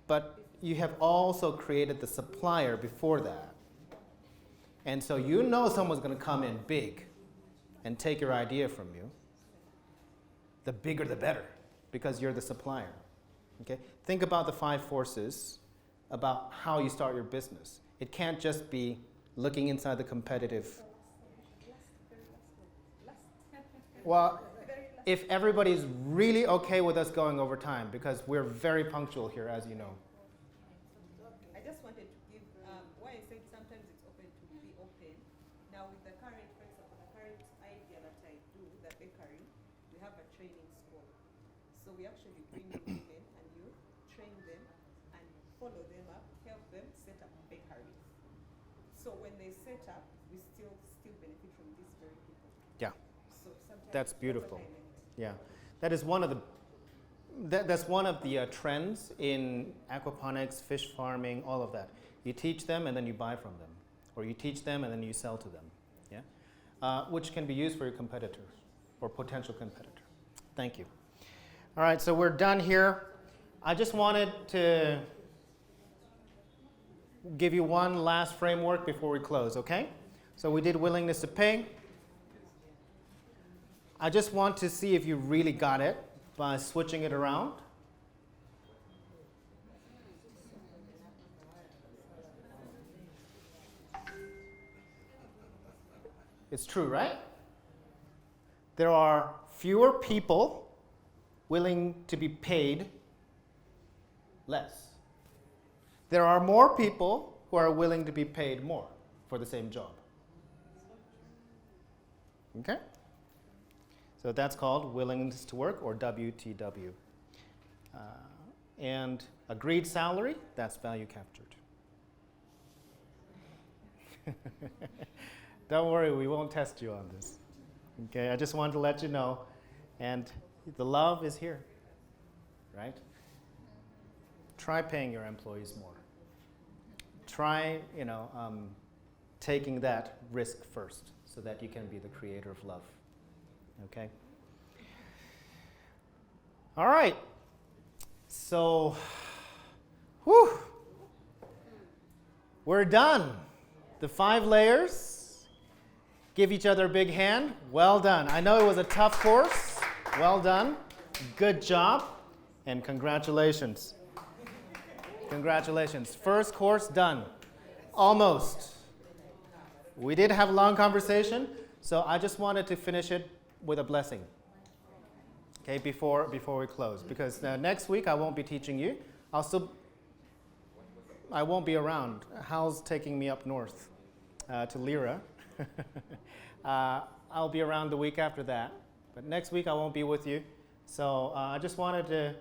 but you have also created the supplier before that. And so you know someone's going to come in big and take your idea from you. The bigger the better, because you're the supplier. Okay? Think about the 5 forces about how you start your business. It can't just be looking inside the competitive. Well, if everybody's really okay with us going over time, because we're very punctual here, as you know. I just wanted to give, why I said sometimes it's open to be open. Now with the current, for example, the current idea that I do, the bakery, we have a training school. So we actually bring in women and you train them and follow them up, help them set up bakeries. So when they set up, we still benefit from these very people. Yeah, So sometimes that's beautiful. what I meant. Yeah. That is one of the that's one of the trends in aquaponics, fish farming, all of that. You teach them and then you buy from them, or you teach them and then you sell to them. Yeah, which can be used for your competitor or potential competitor. Thank you. All right, so we're done here. I just wanted to give you one last framework before we close, okay? So we did willingness to pay. I just want to see if you really got it by switching it around. It's true, right? There are fewer people willing to be paid less. There are more people who are willing to be paid more for the same job. Okay? So that's called willingness to work, or WTW. And agreed salary, that's value captured. Don't worry, we won't test you on this. Okay, I just wanted to let you know. And the love is here, right? Try paying your employees more. Try, taking that risk first so that you can be the creator of love. Okay? All right. So, we're done. The 5 layers. Give each other a big hand. Well done. I know it was a tough course. Well done. Good job. And congratulations. Congratulations. First course done. Almost. We did have a long conversation, so I just wanted to finish it with a blessing. Okay, before we close, because next week I won't be teaching you. I won't be around. Hal's taking me up north to Lyra. I'll be around the week after that, but next week I won't be with you. So I just wanted to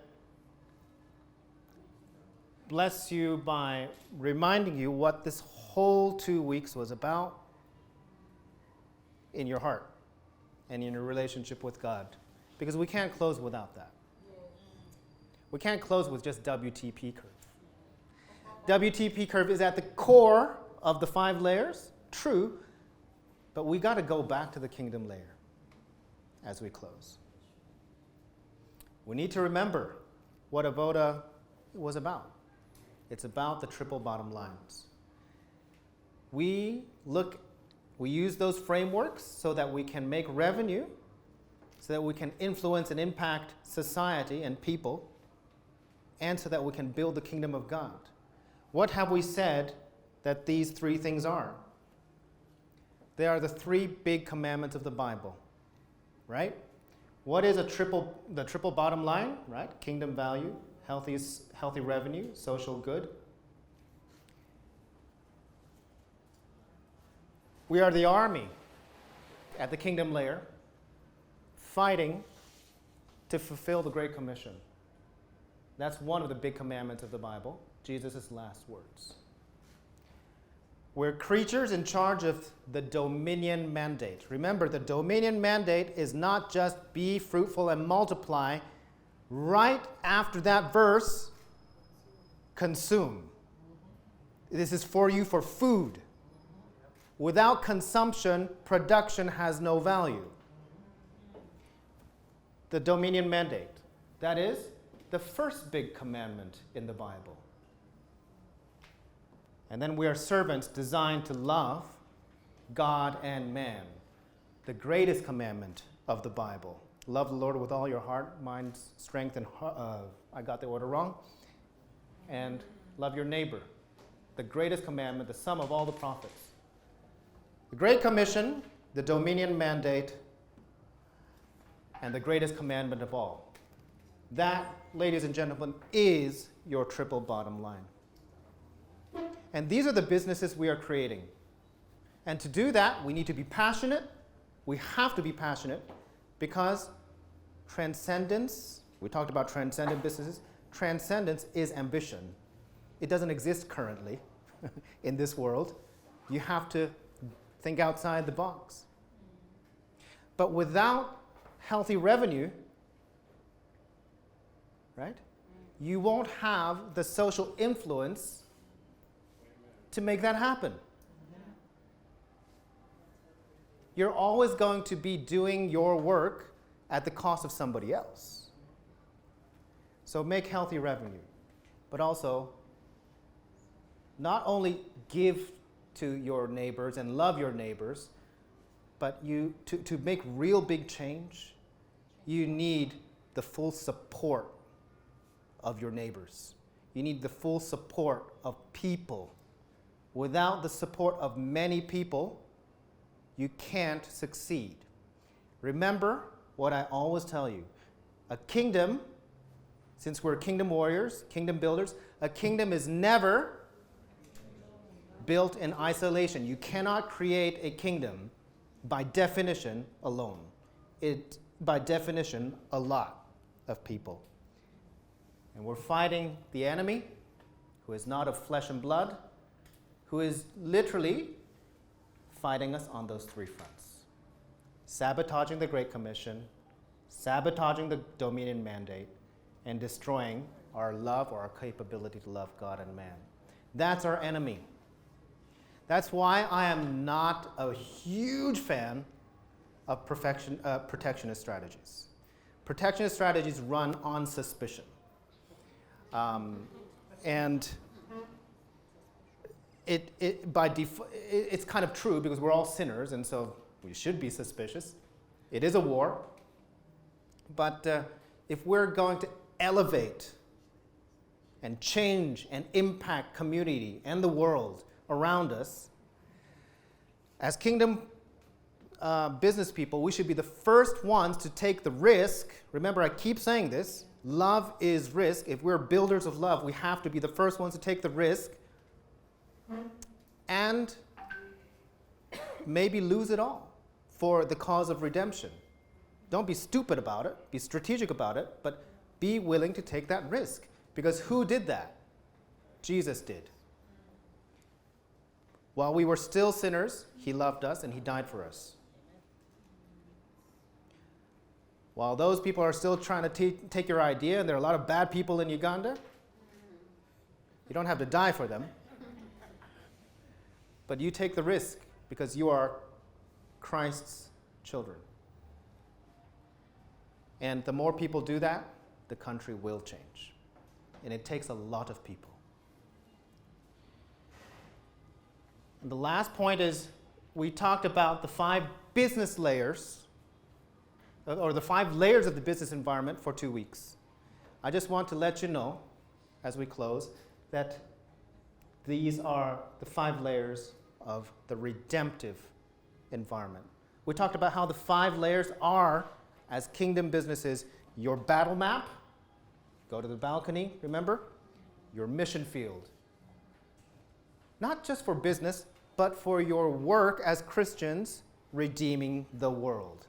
bless you by reminding you what this whole 2 weeks was about in your heart and in your relationship with God. Because we can't close without that. We can't close with just WTP curve. WTP curve is at the core of the 5 layers, true, but we got to go back to the kingdom layer as we close. We need to remember what Avoda was about. It's about the triple bottom lines. We use those frameworks so that we can make revenue, so that we can influence and impact society and people, and so that we can build the kingdom of God. What have we said that these 3 things are? They are the 3 big commandments of the Bible, right? What is the triple bottom line, right? Kingdom value, healthy revenue, social good. We are the army at the kingdom layer, fighting to fulfill the Great Commission. That's one of the big commandments of the Bible, Jesus' last words. We're creatures in charge of the dominion mandate. Remember, the dominion mandate is not just be fruitful and multiply. Right after that verse, consume. This is for you for food. Without consumption, production has no value. The dominion mandate. That is the first big commandment in the Bible. And then we are servants designed to love God and man. The greatest commandment of the Bible. Love the Lord with all your heart, mind, strength, and I got the order wrong. And love your neighbor. The greatest commandment, the sum of all the prophets. The Great Commission, the dominion mandate, and the greatest commandment of all. That, ladies and gentlemen, is your triple bottom line. And these are the businesses we are creating. And to do that, we need to be passionate. We have to be passionate because transcendence, we talked about transcendent businesses, transcendence is ambition. It doesn't exist currently in this world. You have to think outside the box. But without healthy revenue, right, you won't have the social influence to make that happen. You're always going to be doing your work at the cost of somebody else. So make healthy revenue, but also not only give to your neighbors and love your neighbors, but to make real big change, you need the full support of your neighbors. You need the full support of people. Without the support of many people, you can't succeed. Remember what I always tell you. A kingdom, since we're kingdom warriors, kingdom builders, a kingdom is never built in isolation. You cannot create a kingdom by definition alone. It, by definition, a lot of people. And we're fighting the enemy, who is not of flesh and blood, who is literally fighting us on those three fronts. Sabotaging the Great Commission, sabotaging the Dominion Mandate, and destroying our love or our capability to love God and man. That's our enemy. That's why I am not a huge fan of protectionist strategies. Protectionist strategies run on suspicion. And it's kind of true because we're all sinners, and so we should be suspicious. It is a war. But if we're going to elevate and change and impact community and the world around us, as kingdom business people, we should be the first ones to take the risk. Remember, I keep saying this. Love is risk. If we're builders of love, we have to be the first ones to take the risk and maybe lose it all for the cause of redemption. Don't be stupid about it. Be strategic about it, but be willing to take that risk. Because who did that? Jesus did. While we were still sinners, he loved us and he died for us. While those people are still trying to take your idea, and there are a lot of bad people in Uganda, you don't have to die for them. But you take the risk because you are Christ's children. And the more people do that, the country will change. And it takes a lot of people. And the last point is, we talked about the 5 business layers, or the 5 layers of the business environment for 2 weeks. I just want to let you know, as we close, that these are the 5 layers of the redemptive environment. We talked about how the 5 layers are, as kingdom businesses, your battle map. Go to the balcony, remember? Your mission field. Not just for business, but for your work as Christians redeeming the world.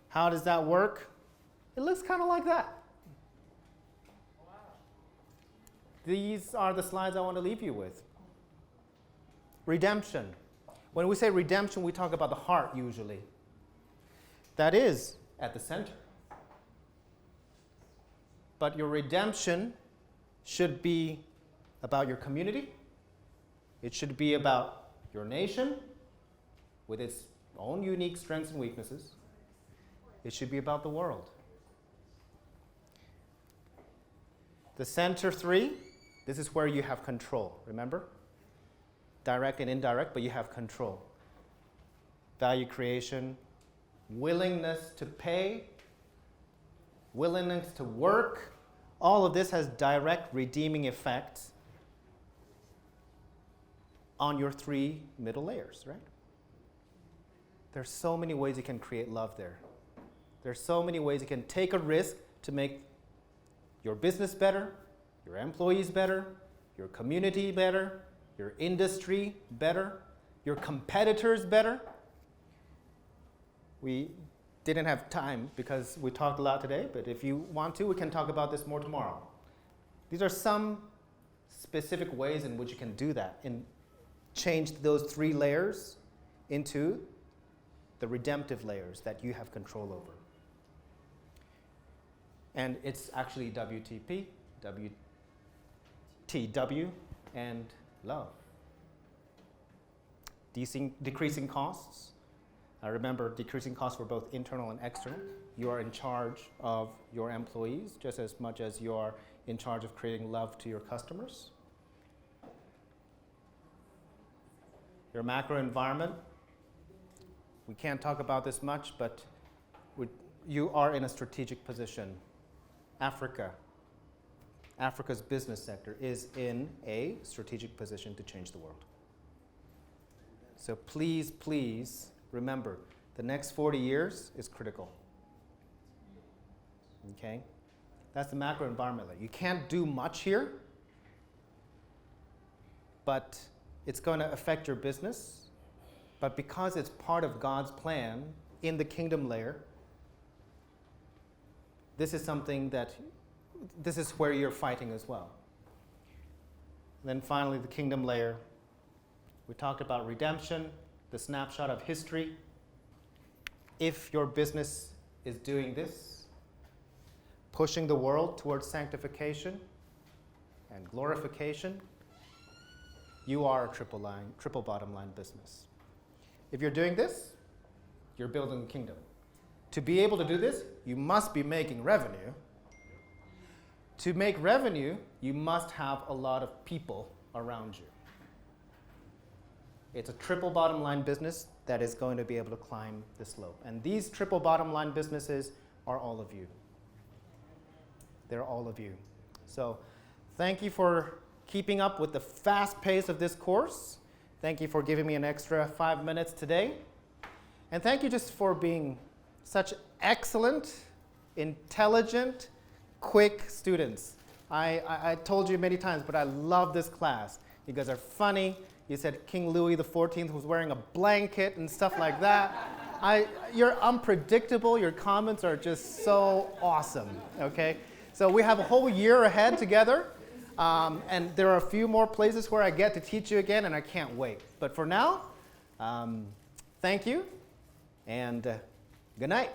How does that work? It looks kind of like that. Wow. These are the slides I want to leave you with. Redemption. When we say redemption, we talk about the heart usually. That is at the center. But your redemption should be about your community. It should be about your nation with its own unique strengths and weaknesses. It should be about the world. The center 3, this is where you have control, remember? Direct and indirect, but you have control. Value creation, willingness to pay, willingness to work. All of this has direct redeeming effects on your 3 middle layers, right? There's so many ways you can create love there. There's so many ways you can take a risk to make your business better, your employees better, your community better, your industry better, your competitors better. We didn't have time because we talked a lot today, but if you want to, we can talk about this more tomorrow. These are some specific ways in which you can do that and change those 3 layers into the redemptive layers that you have control over. And it's actually WTP, WTW, and love. Decreasing costs. Remember, decreasing costs for both internal and external. You are in charge of your employees just as much as you are in charge of creating love to your customers. Your macro environment. We can't talk about this much, but you are in a strategic position. Africa's business sector is in a strategic position to change the world. So please, please remember, the next 40 years is critical. Okay? That's the macro environment. You can't do much here, but it's going to affect your business. But because it's part of God's plan in the kingdom layer, this is where you're fighting as well. And then finally, the kingdom layer. We talked about redemption, the snapshot of history. If your business is doing this, pushing the world towards sanctification and glorification, you are a triple bottom line business. If you're doing this, you're building a kingdom. To be able to do this, you must be making revenue. To make revenue, you must have a lot of people around you. It's a triple bottom line business that is going to be able to climb the slope. And these triple bottom line businesses are all of you. They're all of you. So thank you for keeping up with the fast pace of this course. Thank you for giving me an extra 5 minutes today. And thank you just for being such excellent, intelligent, quick students. I told you many times, but I love this class. You guys are funny. You said King Louis XIV was wearing a blanket and stuff like that. You're unpredictable. Your comments are just so awesome, okay? So we have a whole year ahead together, and there are a few more places where I get to teach you again, and I can't wait. But for now, thank you, and good night.